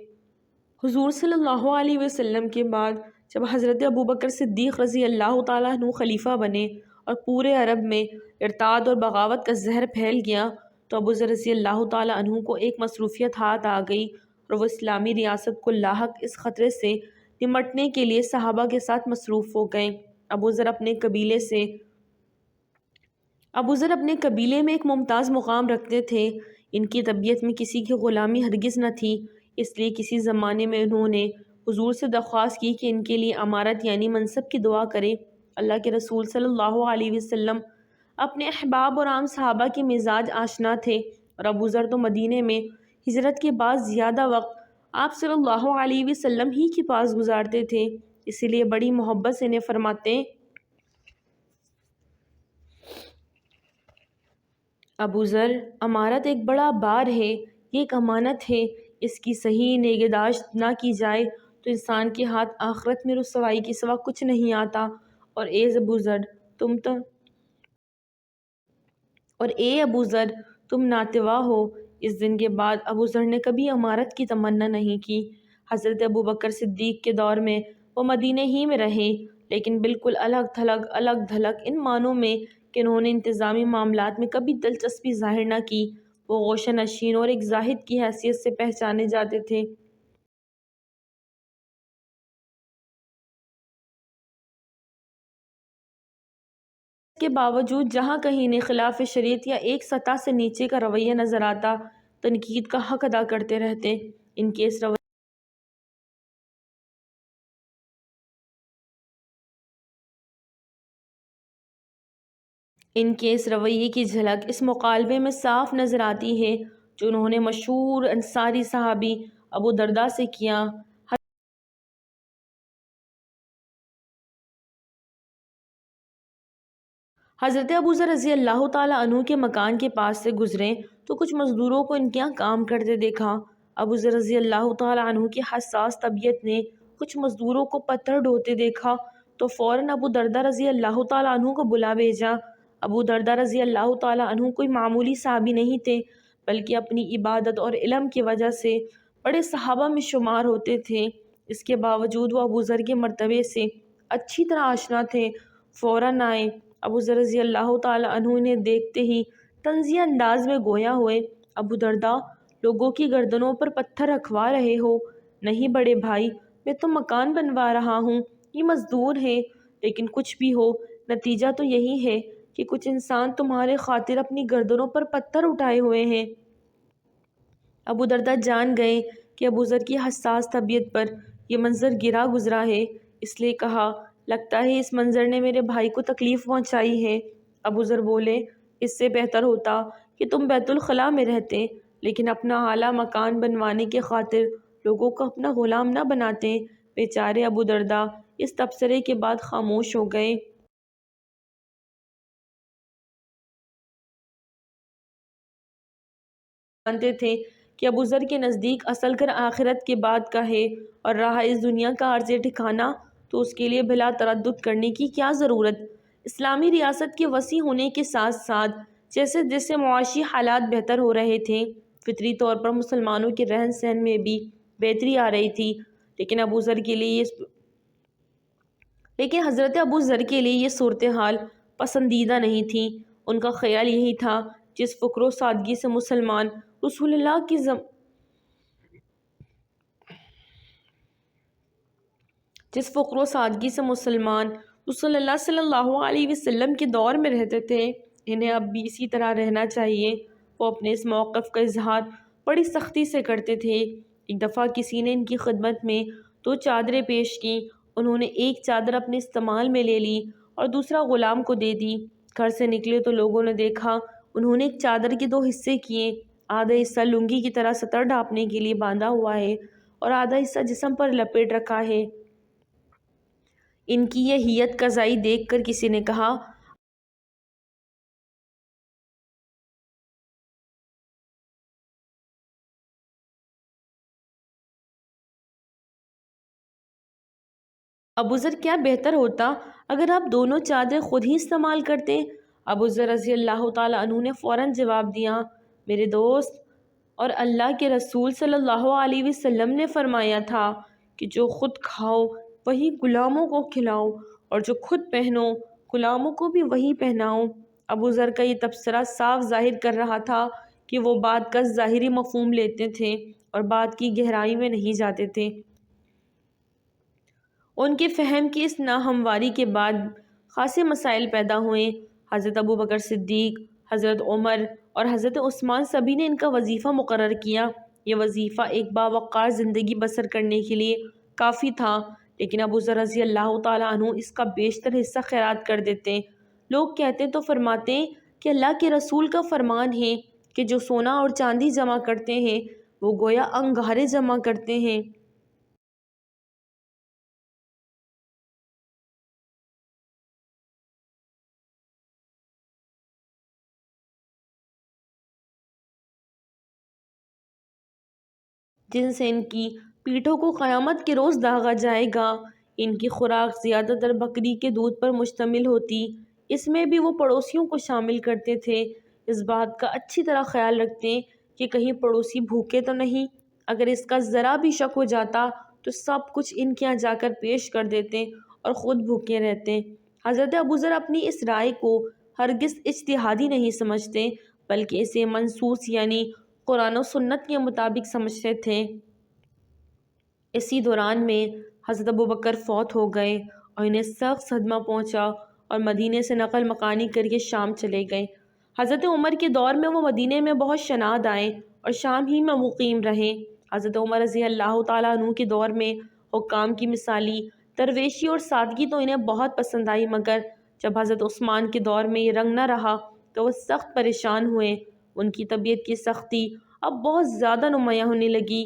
حضور صلی اللہ علیہ وسلم کے بعد جب حضرت ابوبکر صدیق رضی اللہ تعالیٰ عنہ خلیفہ بنے اور پورے عرب میں ارتاد اور بغاوت کا زہر پھیل گیا تو ابو ذر رضی اللہ تعالیٰ عنہ کو ایک مصروفیت ہاتھ آ گئی اور وہ اسلامی ریاست کو لاحق اس خطرے سے نمٹنے کے لیے صحابہ کے ساتھ مصروف ہو گئے۔ ابو ذر اپنے قبیلے میں ایک ممتاز مقام رکھتے تھے۔ ان کی طبیعت میں کسی کی غلامی ہرگز نہ تھی، اس لیے کسی زمانے میں انہوں نے حضور سے درخواست کی کہ ان کے لیے امارت یعنی منصب کی دعا کرے۔ اللہ کے رسول صلی اللہ علیہ وسلم اپنے احباب اور عام صحابہ کے مزاج آشنا تھے اور ابو ذر تو مدینے میں ہجرت کے بعد زیادہ وقت آپ صلی اللہ علیہ وسلم ہی کے پاس گزارتے تھے، اسی لیے بڑی محبت سے انہیں فرماتے ابو ذر امارت ایک بڑا بار ہے، یہ ایک امانت ہے، اس کی صحیح نگہداشت نہ کی جائے تو انسان کے ہاتھ آخرت میں رسوائی کے سوا کچھ نہیں آتا۔ اور اے ابو ذر تم ناتواں ہو۔ اس دن کے بعد ابو ذر نے کبھی امارت کی تمنا نہیں کی۔ حضرت ابوبکر صدیق کے دور میں وہ مدینے ہی میں رہے، لیکن بالکل الگ تھلگ ان معنوں میں کہ انہوں نے انتظامی معاملات میں کبھی دلچسپی ظاہر نہ کی۔ وہ گوشہ نشین اور ایک زاہد کی حیثیت سے پہچانے جاتے تھے۔ اس کے باوجود جہاں کہیں انہیں خلاف شریعت یا ایک سطح سے نیچے کا رویہ نظر آتا، تنقید کا حق ادا کرتے رہتے۔ ان کے اس رویے کی جھلک اس مقالبے میں صاف نظر آتی ہے جو انہوں نے مشہور انصاری صحابی ابو درداء سے کیا۔ حضرت ابو ذر رضی اللہ تعالیٰ عنہ کے مکان کے پاس سے گزرے تو کچھ مزدوروں کو ان کے یہاں کام کرتے دیکھا۔ ابو ذر رضی اللہ تعالیٰ عنہ کی حساس طبیعت نے کچھ مزدوروں کو پتھر ڈھوتے دیکھا تو فوراً ابو درداء رضی اللہ تعالیٰ عنہ کو بلا بھیجا۔ ابو درداء رضی اللہ تعالیٰ عنہ کوئی معمولی صحابی نہیں تھے، بلکہ اپنی عبادت اور علم کی وجہ سے بڑے صحابہ میں شمار ہوتے تھے۔ اس کے باوجود وہ ابو ذر کے مرتبے سے اچھی طرح آشنا تھے۔ فوراً آئے۔ ابو ذر رضی اللہ تعالیٰ عنہ انہیں دیکھتے ہی طنزیہ انداز میں گویا ہوئے، ابو درداء، لوگوں کی گردنوں پر پتھر رکھوا رہے ہو؟ نہیں بڑے بھائی، میں تو مکان بنوا رہا ہوں، یہ مزدور ہیں، لیکن کچھ بھی ہو، نتیجہ تو یہی ہے کہ کچھ انسان تمہارے خاطر اپنی گردنوں پر پتھر اٹھائے ہوئے ہیں۔ ابو درداء جان گئے کہ ابو ذر کی حساس طبیعت پر یہ منظر گرا گزرا ہے، اس لیے کہا، لگتا ہے اس منظر نے میرے بھائی کو تکلیف پہنچائی ہے۔ ابو ذر بولے، اس سے بہتر ہوتا کہ تم بیت الخلاء میں رہتے، لیکن اپنا اعلیٰ مکان بنوانے کے خاطر لوگوں کو اپنا غلام نہ بناتے۔ بیچارے ابو درداء اس تبصرے کے بعد خاموش ہو گئے۔ جانتے تھے کہ ابو ذر کے نزدیک اصل گھر آخرت کے بعد کا ہے، اور رہا اس دنیا کا عرض ٹھکانہ، تو اس کے لیے بلا تردد کرنے کی کیا ضرورت۔ اسلامی ریاست کے وسیع ہونے کے ساتھ ساتھ جیسے جیسے معاشی حالات بہتر ہو رہے تھے، فطری طور پر مسلمانوں کے رہن سہن میں بھی بہتری آ رہی تھی، لیکن حضرت ابو ذر کے لیے یہ صورتحال پسندیدہ نہیں تھی۔ ان کا خیال یہی تھا، جس فقر و سادگی سے مسلمان رسول اللہ صلی اللہ علیہ وسلم کے دور میں رہتے تھے، انہیں اب بھی اسی طرح رہنا چاہیے۔ وہ اپنے اس موقف کا اظہار بڑی سختی سے کرتے تھے۔ ایک دفعہ کسی نے ان کی خدمت میں 2 چادریں پیش کی، انہوں نے ایک چادر اپنے استعمال میں لے لی اور دوسرا غلام کو دے دی۔ گھر سے نکلے تو لوگوں نے دیکھا انہوں نے ایک چادر کے 2 حصے کیے، آدھا حصہ لنگی کی طرح سطر ڈھانپنے کے لیے باندھا ہوا ہے اور آدھا حصہ جسم پر لپیٹ رکھا ہے۔ ان کی یہ ہیئت قضائی دیکھ کر کسی نے کہا، ابو ذر کیا بہتر ہوتا اگر آپ دونوں چادریں خود ہی استعمال کرتے۔ ابو ذر رضی اللہ تعالیٰ عنہ نے فوراً جواب دیا، میرے دوست، اور اللہ کے رسول صلی اللہ علیہ وسلم نے فرمایا تھا کہ جو خود کھاؤ وہی غلاموں کو کھلاؤ، اور جو خود پہنو غلاموں کو بھی وہی پہناؤ۔ ابو ذر کا یہ تبصرہ صاف ظاہر کر رہا تھا کہ وہ بات کا ظاہری مفہوم لیتے تھے اور بات کی گہرائی میں نہیں جاتے تھے۔ ان کے فہم کی اس ناہمواری کے بعد خاصے مسائل پیدا ہوئے۔ حضرت ابو بکر صدیق، حضرت عمر اور حضرت عثمان سبھی نے ان کا وظیفہ مقرر کیا۔ یہ وظیفہ ایک باوقار زندگی بسر کرنے کے لیے کافی تھا، لیکن ابو ذر رضی اللہ تعالیٰ عنہ اس کا بیشتر حصہ خیرات کر دیتے۔ لوگ کہتے تو فرماتے کہ اللہ کے رسول کا فرمان ہے کہ جو سونا اور چاندی جمع کرتے ہیں وہ گویا انگارے جمع کرتے ہیں۔ جن سے ان کی پیٹھوں کو قیامت کے روز داغا جائے گا۔ ان کی خوراک زیادہ تر بکری کے دودھ پر مشتمل ہوتی، اس میں بھی وہ پڑوسیوں کو شامل کرتے تھے، اس بات کا اچھی طرح خیال رکھتے کہ کہیں پڑوسی بھوکے تو نہیں۔ اگر اس کا ذرا بھی شک ہو جاتا تو سب کچھ ان کے یہاں جا کر پیش کر دیتے اور خود بھوکے رہتے۔ حضرت ابو ذر اپنی اس رائے کو ہرگز اجتہادی نہیں سمجھتے، بلکہ اسے منصوص یعنی قرآن و سنت کے مطابق سمجھتے تھے۔ اسی دوران میں حضرت ابو بکر فوت ہو گئے اور انہیں سخت صدمہ پہنچا اور مدینے سے نقل مکانی کر کے شام چلے گئے۔ حضرت عمر کے دور میں وہ مدینے میں بہت شناد آئے اور شام ہی میں مقیم رہے۔ حضرت عمر رضی اللہ تعالیٰ عنہ کے دور میں حکام کی مثالی درویشی اور سادگی تو انہیں بہت پسند آئی، مگر جب حضرت عثمان کے دور میں یہ رنگ نہ رہا تو وہ سخت پریشان ہوئے۔ ان کی طبیعت کی سختی اب بہت زیادہ نمایاں ہونے لگی۔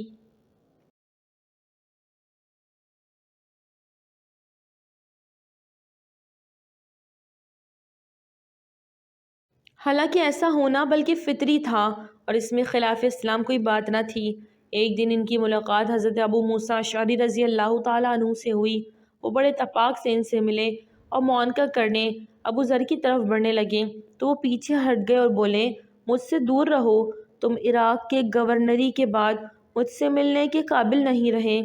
حالانکہ ایسا ہونا بلکہ فطری تھا اور اس میں خلاف اسلام کوئی بات نہ تھی۔ ایک دن ان کی ملاقات حضرت ابو موسیٰ اشعری رضی اللہ تعالیٰ عنہ سے ہوئی۔ وہ بڑے اتفاق سے ان سے ملے اور معانقہ کرنے ابو ذر کی طرف بڑھنے لگے تو وہ پیچھے ہٹ گئے اور بولے، مجھ سے دور رہو، تم عراق کے گورنری کے بعد مجھ سے ملنے کے قابل نہیں رہے،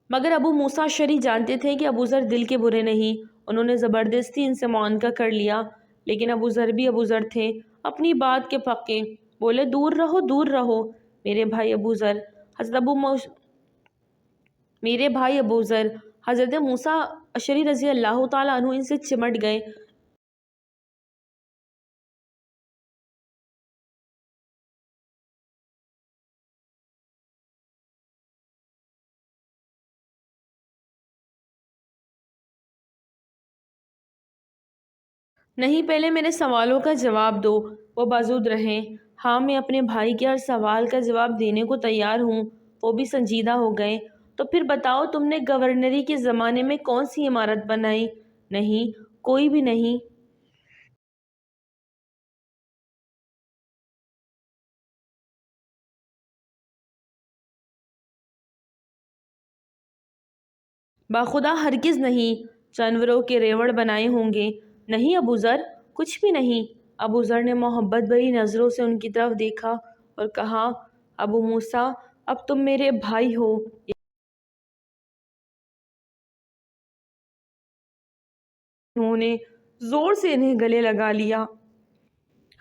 مگر ابو موسیٰ اشعری جانتے تھے کہ ابو ذر دل کے برے نہیں۔ انہوں نے زبردستی ان سے معانقہ کر لیا، لیکن ابو ذر بھی ابو ذر تھے، اپنی بات کے پکے۔ بولے دور رہو دور رہو میرے بھائی ابو ذر۔ حضرت موسیٰ اشعری رضی اللہ تعالیٰ عنہ ان سے چمٹ گئے۔ نہیں، پہلے میرے سوالوں کا جواب دو۔ وہ بازود رہے۔ ہاں، میں اپنے بھائی کے ہر سوال کا جواب دینے کو تیار ہوں۔ وہ بھی سنجیدہ ہو گئے۔ تو پھر بتاؤ، تم نے گورنری کے زمانے میں کون سی عمارت بنائی؟ نہیں، کوئی بھی نہیں۔ باخدا ہرگز نہیں۔ جانوروں کے ریوڑ بنائے ہوں گے؟ نہیں ابو ذر، کچھ بھی نہیں۔ ابو ذر نے محبت بھری نظروں سے ان کی طرف دیکھا اور کہا، ابو موسیٰ، اب تم میرے بھائی ہو۔ انہوں نے زور سے انہیں گلے لگا لیا۔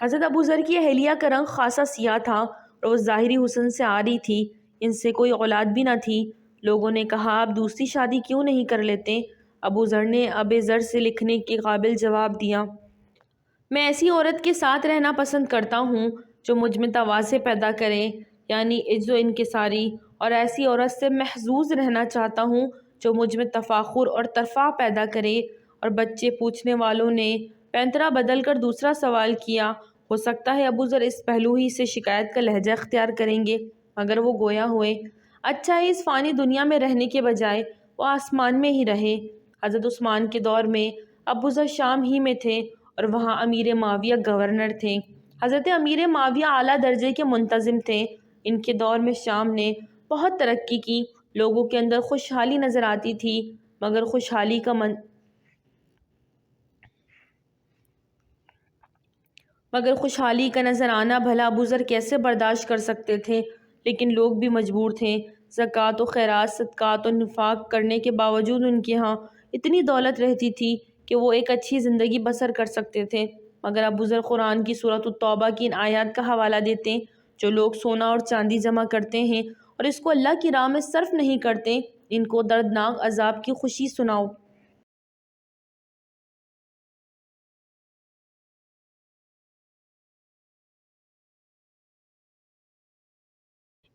حضرت ابو ذر کی اہلیہ کا رنگ خاصا سیاہ تھا اور وہ ظاہری حسن سے عاری تھی۔ ان سے کوئی اولاد بھی نہ تھی۔ لوگوں نے کہا، آپ دوسری شادی کیوں نہیں کر لیتے؟ ابو ذر نے ابے ذر سے لکھنے کے قابل جواب دیا، میں ایسی عورت کے ساتھ رہنا پسند کرتا ہوں جو مجھ میں تواضع پیدا کرے، یعنی عجز و انکساری، اور ایسی عورت سے محظوظ رہنا چاہتا ہوں جو مجھ میں تفاخر اور ترفع پیدا کرے۔ اور بچے پوچھنے والوں نے پینترا بدل کر دوسرا سوال کیا۔ ہو سکتا ہے ابو ذر اس پہلو ہی سے شکایت کا لہجہ اختیار کریں گے، مگر وہ گویا ہوئے۔ اچھا ہے، اس فانی دنیا میں رہنے کے بجائے وہ آسمان میں ہی رہے۔ حضرت عثمان کے دور میں ابو ذر شام ہی میں تھے اور وہاں امیر معاویہ گورنر تھے۔ حضرت امیر معاویہ اعلیٰ درجے کے منتظم تھے۔ ان کے دور میں شام نے بہت ترقی کی، لوگوں کے اندر خوشحالی نظر آتی تھی، مگر خوشحالی کا نظر آنا بھلا ابو ذر کیسے برداشت کر سکتے تھے؟ لیکن لوگ بھی مجبور تھے۔ زکوٰۃ و خیرات، صدقات و نفاق کرنے کے باوجود ان کے ہاں اتنی دولت رہتی تھی کہ وہ ایک اچھی زندگی بسر کر سکتے تھے۔ مگر ابو ذر قرآن کی سورۃ التوبہ کی ان آیات کا حوالہ دیتے، جو لوگ سونا اور چاندی جمع کرتے ہیں اور اس کو اللہ کی راہ میں صرف نہیں کرتے، ان کو دردناک عذاب کی خوشی سناؤ۔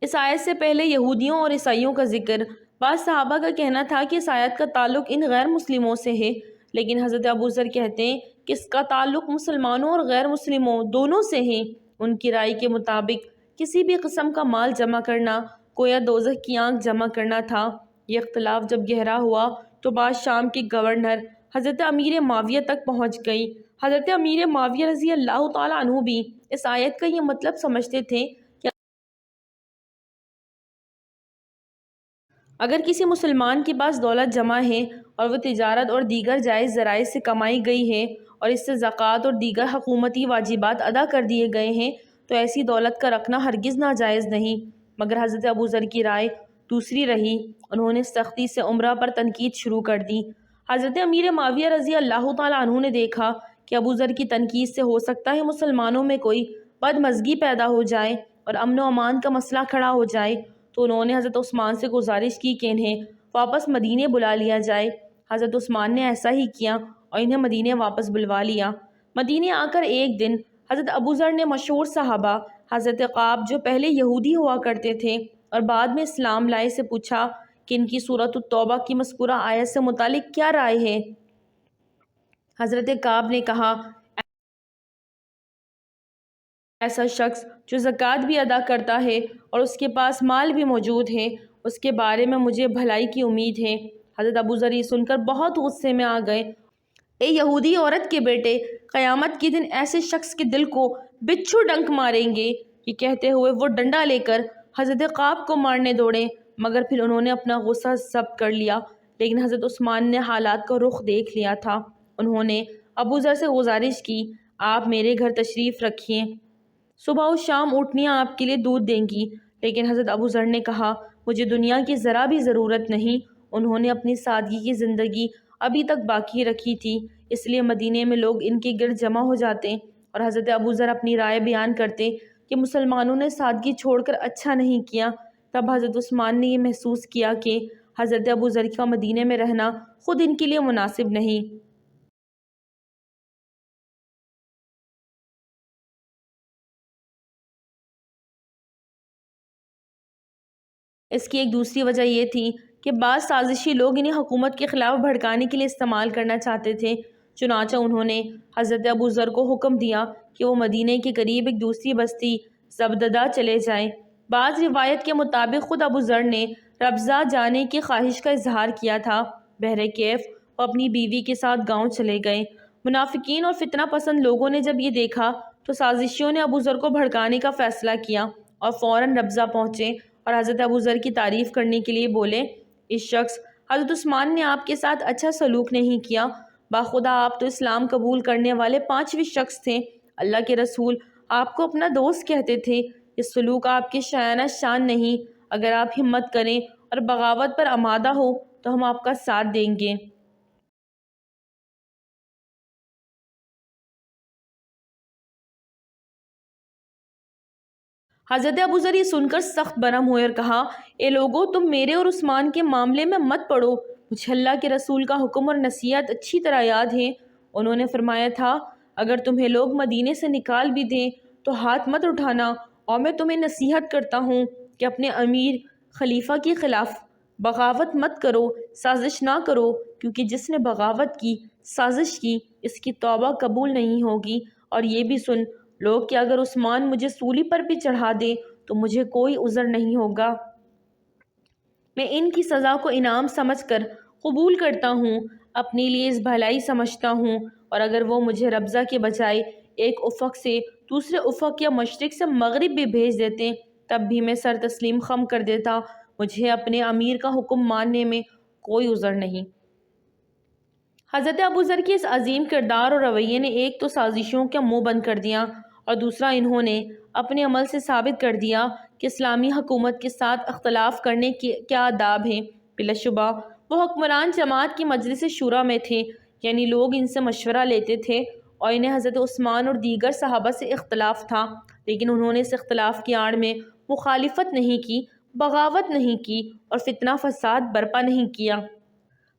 اس آیت سے پہلے یہودیوں اور عیسائیوں کا ذکر۔ بعض صحابہ کا کہنا تھا کہ اس آیت کا تعلق ان غیر مسلموں سے ہے، لیکن حضرت ابو ذر کہتے ہیں کہ اس کا تعلق مسلمانوں اور غیر مسلموں دونوں سے ہے۔ ان کی رائے کے مطابق کسی بھی قسم کا مال جمع کرنا گویا دوزخ کی آنکھ جمع کرنا تھا۔ یہ اختلاف جب گہرا ہوا تو بات شام کے گورنر حضرت امیر معاویہ تک پہنچ گئی۔ حضرت امیر معاویہ رضی اللہ تعالیٰ عنہ بھی اس آیت کا یہ مطلب سمجھتے تھے کہ اگر کسی مسلمان کے پاس دولت جمع ہے اور وہ تجارت اور دیگر جائز ذرائع سے کمائی گئی ہے اور اس سے زکوٰۃ اور دیگر حکومتی واجبات ادا کر دیے گئے ہیں، تو ایسی دولت کا رکھنا ہرگز ناجائز نہیں۔ مگر حضرت ابو ذر کی رائے دوسری رہی۔ انہوں نے سختی سے عمرہ پر تنقید شروع کر دی۔ حضرت امیر معاویہ رضی اللہ تعالیٰ عنہ نے دیکھا کہ ابو ذر کی تنقید سے ہو سکتا ہے مسلمانوں میں کوئی بدمزگی پیدا ہو جائے اور امن و امان کا مسئلہ کھڑا ہو جائے، تو انہوں نے حضرت عثمان سے گزارش کی کہ انہیں واپس مدینے بلا لیا جائے۔ حضرت عثمان نے ایسا ہی کیا اور انہیں مدینے واپس بلوا لیا۔ مدینے آ کر ایک دن حضرت ابو ذر نے مشہور صحابہ حضرت قعب، جو پہلے یہودی ہوا کرتے تھے اور بعد میں اسلام لائے، سے پوچھا کہ ان کی سورۃ التوبہ کی مذکورہ آیت سے متعلق کیا رائے ہے۔ حضرت قعب نے کہا، ایسا شخص جو زکوٰۃ بھی ادا کرتا ہے اور اس کے پاس مال بھی موجود ہے، اس کے بارے میں مجھے بھلائی کی امید ہے۔ حضرت ابو ذر یہ سن کر بہت غصے میں آ گئے۔ اے یہودی عورت کے بیٹے، قیامت کے دن ایسے شخص کے دل کو بچھو ڈنک ماریں گے۔ یہ کہتے ہوئے وہ ڈنڈا لے کر حضرت قعب کو مارنے دوڑے، مگر پھر انہوں نے اپنا غصہ ضبط کر لیا۔ لیکن حضرت عثمان نے حالات کا رخ دیکھ لیا تھا۔ انہوں نے ابو ذر سے گزارش کی، آپ میرے گھر تشریف رکھیے، صبح و شام اونٹنیاں آپ کے لیے دودھ دیں گی۔ لیکن حضرت ابو ذر نے کہا مجھے دنیا کی ذرا بھی ضرورت نہیں۔ انہوں نے اپنی سادگی کی زندگی ابھی تک باقی رکھی تھی، اس لیے مدینے میں لوگ ان کے گرد جمع ہو جاتے اور حضرت ابو ذر اپنی رائے بیان کرتے کہ مسلمانوں نے سادگی چھوڑ کر اچھا نہیں کیا۔ تب حضرت عثمان نے یہ محسوس کیا کہ حضرت ابو ذر کا مدینے میں رہنا خود ان کے لیے مناسب نہیں۔ اس کی ایک دوسری وجہ یہ تھی کہ بعض سازشی لوگ انہیں حکومت کے خلاف بھڑکانے کے لیے استعمال کرنا چاہتے تھے۔ چنانچہ انہوں نے حضرت ابو ذر کو حکم دیا کہ وہ مدینے کے قریب ایک دوسری بستی زبدہ چلے جائیں۔ بعض روایت کے مطابق خود ابو ذر نے ربضہ جانے کی خواہش کا اظہار کیا تھا۔ بہر کیف وہ اپنی بیوی کے ساتھ گاؤں چلے گئے۔ منافقین اور فتنہ پسند لوگوں نے جب یہ دیکھا تو سازشیوں نے ابو ذر کو بھڑکانے کا فیصلہ کیا اور فوراً ربضہ پہنچے اور حضرت ابو ذر کی تعریف کرنے کے لیے بولے، اس شخص حضرت عثمان نے آپ کے ساتھ اچھا سلوک نہیں کیا، باخدا آپ تو اسلام قبول کرنے والے 5ویں شخص تھے، اللہ کے رسول آپ کو اپنا دوست کہتے تھے، یہ سلوک آپ کے شایانہ شان نہیں، اگر آپ ہمت کریں اور بغاوت پر آمادہ ہو تو ہم آپ کا ساتھ دیں گے۔ حضرت ابو ذر یہ سن کر سخت برہم ہوئے اور کہا، اے لوگو تم میرے اور عثمان کے معاملے میں مت پڑو، مجھے اللہ کے رسول کا حکم اور نصیحت اچھی طرح یاد ہے۔ انہوں نے فرمایا تھا اگر تمہیں لوگ مدینے سے نکال بھی دیں تو ہاتھ مت اٹھانا، اور میں تمہیں نصیحت کرتا ہوں کہ اپنے امیر خلیفہ کے خلاف بغاوت مت کرو، سازش نہ کرو، کیونکہ جس نے بغاوت کی، سازش کی، اس کی توبہ قبول نہیں ہوگی۔ اور یہ بھی سن لوگ کہ اگر عثمان مجھے سولی پر بھی چڑھا دے تو مجھے کوئی عذر نہیں ہوگا، میں ان کی سزا کو انعام سمجھ کر قبول کرتا ہوں، اپنے لیے اس بھلائی سمجھتا ہوں، اور اگر وہ مجھے ربضہ کے بجائے ایک افق سے دوسرے افق یا مشرق سے مغرب بھی بھیج دیتے تب بھی میں سر تسلیم خم کر دیتا، مجھے اپنے امیر کا حکم ماننے میں کوئی عذر نہیں۔ حضرت ابو ذر کے اس عظیم کردار اور رویے نے ایک تو سازشوں کا منہ بند کر دیا اور دوسرا انہوں نے اپنے عمل سے ثابت کر دیا کہ اسلامی حکومت کے ساتھ اختلاف کرنے کے کیا آداب ہیں۔ بلا شبہ وہ حکمران جماعت کی مجلس شورا میں تھے، یعنی لوگ ان سے مشورہ لیتے تھے اور انہیں حضرت عثمان اور دیگر صحابہ سے اختلاف تھا، لیکن انہوں نے اس اختلاف کی آڑ میں مخالفت نہیں کی، بغاوت نہیں کی اور فتنہ فساد برپا نہیں کیا۔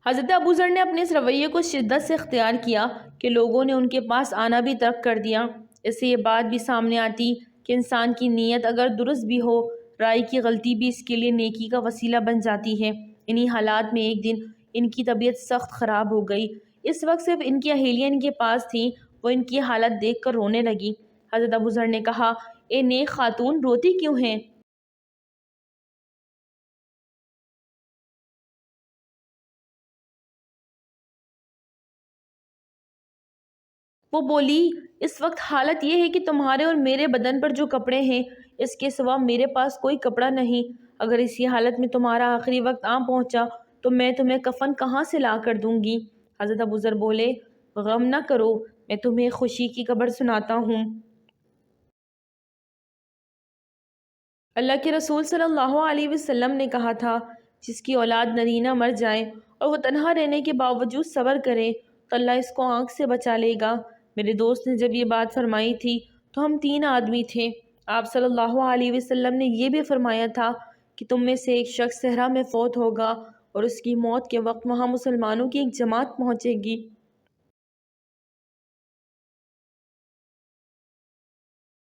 حضرت ابو ذر نے اپنے اس رویے کو شدت سے اختیار کیا کہ لوگوں نے ان کے پاس آنا بھی ترک کر دیا۔ اس سے یہ بات بھی سامنے آتی کہ انسان کی نیت اگر درست بھی ہو، رائے کی غلطی بھی اس کے لیے نیکی کا وسیلہ بن جاتی ہے۔ انہی حالات میں ایک دن ان کی طبیعت سخت خراب ہو گئی۔ اس وقت صرف ان کی اہلیہ ان کے پاس تھیں، وہ ان کی حالت دیکھ کر رونے لگی۔ حضرت ابو ذر نے کہا، اے نیک خاتون روتی کیوں ہیں؟ وہ بولی، اس وقت حالت یہ ہے کہ تمہارے اور میرے بدن پر جو کپڑے ہیں اس کے سوا میرے پاس کوئی کپڑا نہیں، اگر اسی حالت میں تمہارا آخری وقت آ پہنچا تو میں تمہیں کفن کہاں سے لا کر دوں گی؟ حضرت ابو ذر بولے، غم نہ کرو، میں تمہیں خوشی کی خبر سناتا ہوں۔ اللہ کے رسول صلی اللہ علیہ وسلم نے کہا تھا، جس کی اولاد نرینہ مر جائے اور وہ تنہا رہنے کے باوجود صبر کرے تو اللہ اس کو آنکھ سے بچا لے گا۔ میرے دوست نے جب یہ بات فرمائی تھی تو ہم 3 آدمی تھے۔ آپ صلی اللہ علیہ وسلم نے یہ بھی فرمایا تھا کہ تم میں سے ایک شخص صحرا میں فوت ہوگا اور اس کی موت کے وقت وہاں مسلمانوں کی ایک جماعت پہنچے گی۔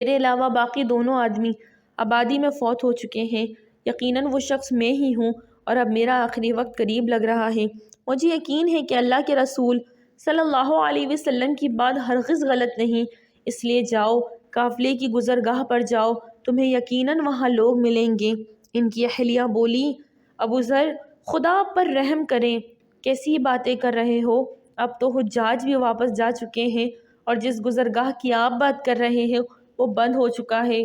میرے علاوہ باقی دونوں آدمی آبادی میں فوت ہو چکے ہیں، یقیناً وہ شخص میں ہی ہوں، اور اب میرا آخری وقت قریب لگ رہا ہے۔ مجھے یقین ہے کہ اللہ کے رسول صلی اللہ علیہ وسلم کی بات ہرگز غلط نہیں، اس لیے جاؤ، قافلے کی گزرگاہ پر جاؤ، تمہیں یقیناً وہاں لوگ ملیں گے۔ ان کی اہلیہ بولی، ابو ذر خدا آپ پر رحم کریں، کیسی باتیں کر رہے ہو؟ اب تو حجاج بھی واپس جا چکے ہیں اور جس گزرگاہ کی آپ بات کر رہے ہیں وہ بند ہو چکا ہے۔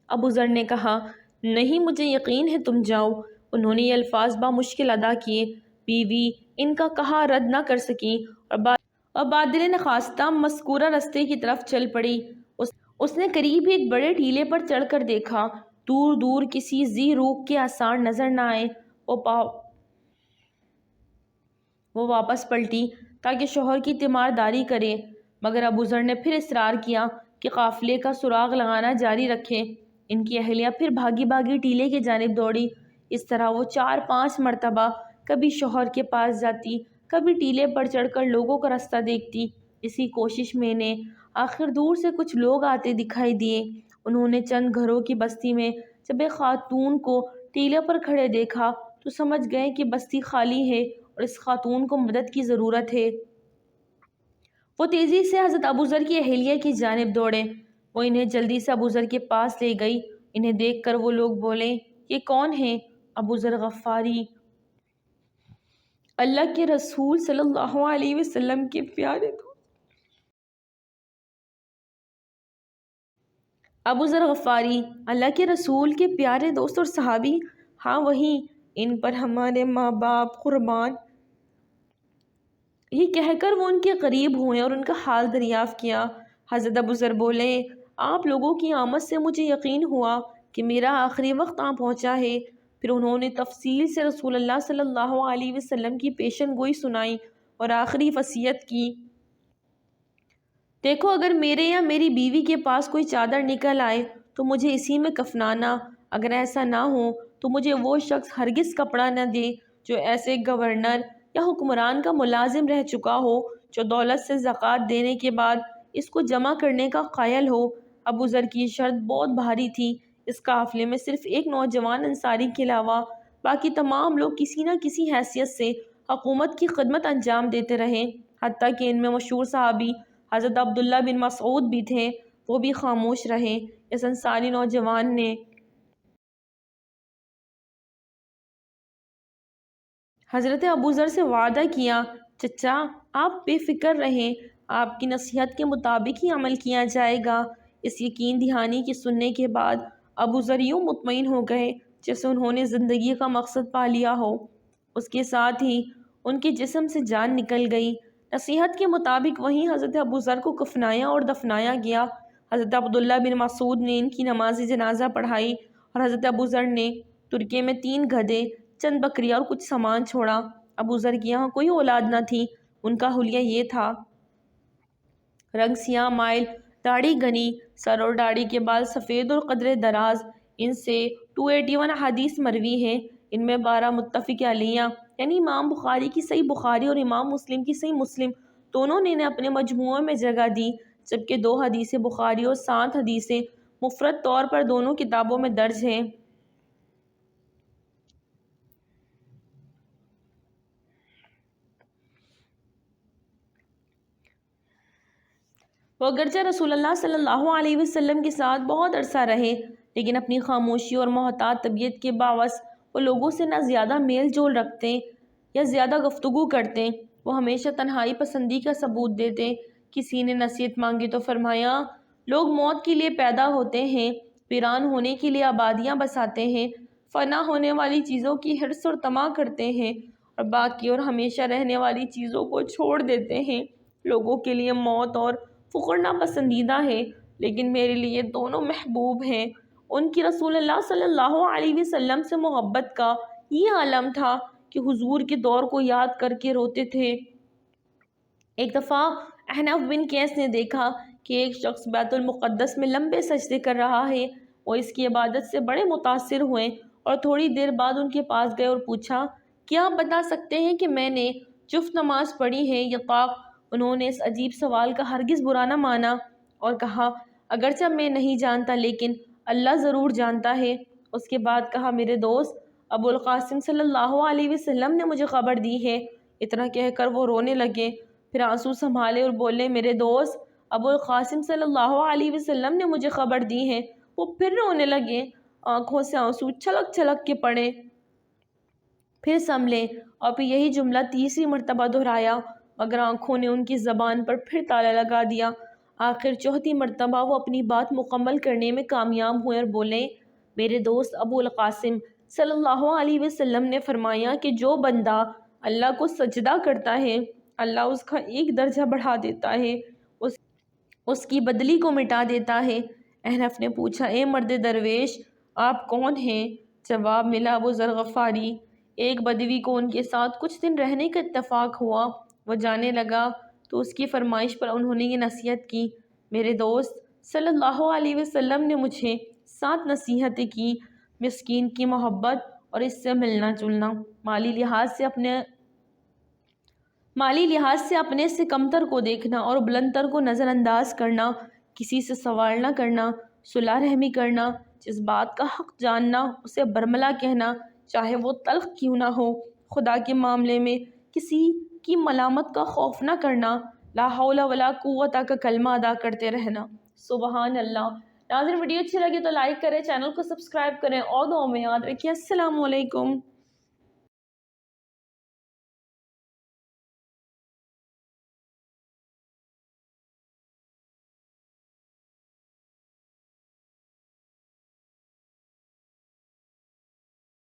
ابو ذر نے کہا، نہیں مجھے یقین ہے تم جاؤ۔ انہوں نے یہ الفاظ بامشکل ادا کیے، بیوی ان کا کہا رد نہ کر سکی اور بادل نخواستہ مذکورہ رستے کی طرف چل پڑی۔ اس نے قریب ہی ایک بڑے ٹیلے پر چڑھ کر دیکھا، دور دور کسی ذی روح کے آثار نظر نہ آئے۔ وہ واپس پلٹی تاکہ شوہر کی تیمارداری کرے، مگر ابو ذر نے پھر اصرار کیا کہ قافلے کا سراغ لگانا جاری رکھے۔ ان کی اہلیہ پھر بھاگی بھاگی ٹیلے کی جانب دوڑی۔ اس طرح وہ 4-5 مرتبہ کبھی شوہر کے پاس جاتی، کبھی ٹیلے پر چڑھ کر لوگوں کا راستہ دیکھتی۔ اسی کوشش میں نے آخر دور سے کچھ لوگ آتے دکھائی دیے۔ انہوں نے چند گھروں کی بستی میں جب ایک خاتون کو ٹیلے پر کھڑے دیکھا تو سمجھ گئے کہ بستی خالی ہے اور اس خاتون کو مدد کی ضرورت ہے۔ وہ تیزی سے حضرت ابو ذر کی اہلیہ کی جانب دوڑے۔ وہ انہیں جلدی سے ابو ذر کے پاس لے گئی۔ انہیں دیکھ کر وہ لوگ بولے، یہ کون ہیں؟ ابو ذر غفاری، اللہ کے رسول صلی اللہ علیہ وسلم کے پیارے دوست۔ ابو ذر غفاری، اللہ کے رسول کے پیارے دوست اور صحابی، ہاں وہی، ان پر ہمارے ماں باپ قربان۔ یہ کہہ کر وہ ان کے قریب ہوئے اور ان کا حال دریافت کیا۔ حضرت ابو ذر بولے، آپ لوگوں کی آمد سے مجھے یقین ہوا کہ میرا آخری وقت آ پہنچا ہے۔ پھر انہوں نے تفصیل سے رسول اللہ صلی اللہ علیہ وسلم کی پیشن گوئی سنائی اور آخری وصیت کی، دیکھو اگر میرے یا میری بیوی کے پاس کوئی چادر نکل آئے تو مجھے اسی میں کفنانا، اگر ایسا نہ ہو تو مجھے وہ شخص ہرگز کپڑا نہ دے جو ایسے گورنر یا حکمران کا ملازم رہ چکا ہو جو دولت سے زکوٰۃ دینے کے بعد اس کو جمع کرنے کا قائل ہو۔ ابو ذر کی شرط بہت بھاری تھی۔ اس قافلے میں صرف ایک نوجوان انصاری کے علاوہ باقی تمام لوگ کسی نہ کسی حیثیت سے حکومت کی خدمت انجام دیتے رہے، حتیٰ کہ ان میں مشہور صحابی حضرت عبداللہ بن مسعود بھی تھے، وہ بھی خاموش رہے۔ اس انصاری نوجوان نے حضرت ابو ذر سے وعدہ کیا، چچا آپ بے فکر رہیں، آپ کی نصیحت کے مطابق ہی عمل کیا جائے گا۔ اس یقین دہانی کی سننے کے بعد ابو ذر یوں مطمئن ہو گئے جیسے انہوں نے زندگی کا مقصد پا لیا ہو۔ اس کے ساتھ ہی ان کے جسم سے جان نکل گئی۔ نصیحت کے مطابق وہیں حضرت ابو ذر کو کفنایا اور دفنایا گیا۔ حضرت عبداللہ بن مسعود نے ان کی نماز جنازہ پڑھائی اور حضرت ابو ذر نے ترکے میں 3 گدھے، چند بکریاں اور کچھ سامان چھوڑا۔ ابو ذر کی یہاں کوئی اولاد نہ تھی۔ ان کا حلیہ یہ تھا، رنگ سیاہ مائل، داڑھی گھنی، سر اور داڑھی کے بال سفید اور قدرے دراز۔ ان سے 281 احادیث مروی ہیں، ان میں 12 متفق علیہ یعنی امام بخاری کی صحیح بخاری اور امام مسلم کی صحیح مسلم دونوں نے انہیں اپنے مجموعے میں جگہ دی، جبکہ 2 حدیث بخاری اور 7 حدیثیں مفرد طور پر دونوں کتابوں میں درج ہیں۔ وہ اگرچہ رسول اللہ صلی اللہ علیہ وسلم کے ساتھ بہت عرصہ رہے، لیکن اپنی خاموشی اور محتاط طبیعت کے باعث وہ لوگوں سے نہ زیادہ میل جول رکھتے یا زیادہ گفتگو کرتے۔ وہ ہمیشہ تنہائی پسندی کا ثبوت دیتے۔ کسی نے نصیحت مانگی تو فرمایا، لوگ موت کے لیے پیدا ہوتے ہیں، ویران ہونے کے لیے آبادیاں بساتے ہیں، فنا ہونے والی چیزوں کی حرص اور طمع کرتے ہیں اور باقی اور ہمیشہ رہنے والی چیزوں کو چھوڑ دیتے ہیں۔ لوگوں کے لیے موت اور فقر ناپسندیدہ ہے، لیکن میرے لیے دونوں محبوب ہیں۔ ان کی رسول اللہ صلی اللہ علیہ وسلم سے محبت کا یہ عالم تھا کہ حضور کے دور کو یاد کر کے روتے تھے۔ ایک دفعہ احنف بن قیس نے دیکھا کہ ایک شخص بیت المقدس میں لمبے سجدے کر رہا ہے۔ وہ اس کی عبادت سے بڑے متاثر ہوئے اور تھوڑی دیر بعد ان کے پاس گئے اور پوچھا، کیا آپ بتا سکتے ہیں کہ میں نے جفت نماز پڑھی ہے یا طاق؟ انہوں نے اس عجیب سوال کا ہرگز برا نہ مانا اور کہا، اگرچہ میں نہیں جانتا لیکن اللہ ضرور جانتا ہے۔ اس کے بعد کہا، میرے دوست ابو القاسم صلی اللہ علیہ وسلم نے مجھے خبر دی ہے۔ اتنا کہہ کر وہ رونے لگے، پھر آنسو سنبھالے اور بولے، میرے دوست ابو القاسم صلی اللہ علیہ وسلم نے مجھے خبر دی ہے۔ وہ پھر رونے لگے، آنکھوں سے آنسو چھلک چھلک کے پڑے، پھر سنبھلے اور پھر یہی جملہ تیسری مرتبہ دہرایا، مگر آنکھوں نے ان کی زبان پر پھر تالا لگا دیا۔ آخر چوتھی مرتبہ وہ اپنی بات مکمل کرنے میں کامیاب ہوئے اور بولے، میرے دوست ابو القاسم صلی اللہ علیہ وسلم نے فرمایا کہ جو بندہ اللہ کو سجدہ کرتا ہے اللہ اس کا 1 درجہ بڑھا دیتا ہے، اس کی بدلی کو مٹا دیتا ہے۔ احنف نے پوچھا اے مرد درویش آپ کون ہیں؟ جواب ملا ابو ذر غفاری۔ ایک بدوی کو ان کے ساتھ کچھ دن رہنے کا اتفاق ہوا۔ وہ جانے لگا تو اس کی فرمائش پر انہوں نے یہ نصیحت کی، میرے دوست صلی اللہ علیہ وسلم نے مجھے 7 نصیحتیں کی، مسکین کی محبت اور اس سے ملنا جلنا، مالی لحاظ سے اپنے سے کمتر کو دیکھنا اور بلندتر کو نظر انداز کرنا، کسی سے سوال نہ کرنا، صلح رحمی کرنا، جس بات کا حق جاننا اسے برملا کہنا چاہے وہ تلخ کیوں نہ ہو، خدا کے معاملے میں کسی کی ملامت کا خوف نہ کرنا، لا حول ولا قوت کا کلمہ ادا کرتے رہنا۔ سبحان اللہ۔ ناظرین ویڈیو اچھی لگی تو لائک کریں، چینل کو سبسکرائب کریں اور دعاؤں میں یاد رکھیں۔ السلام علیکم۔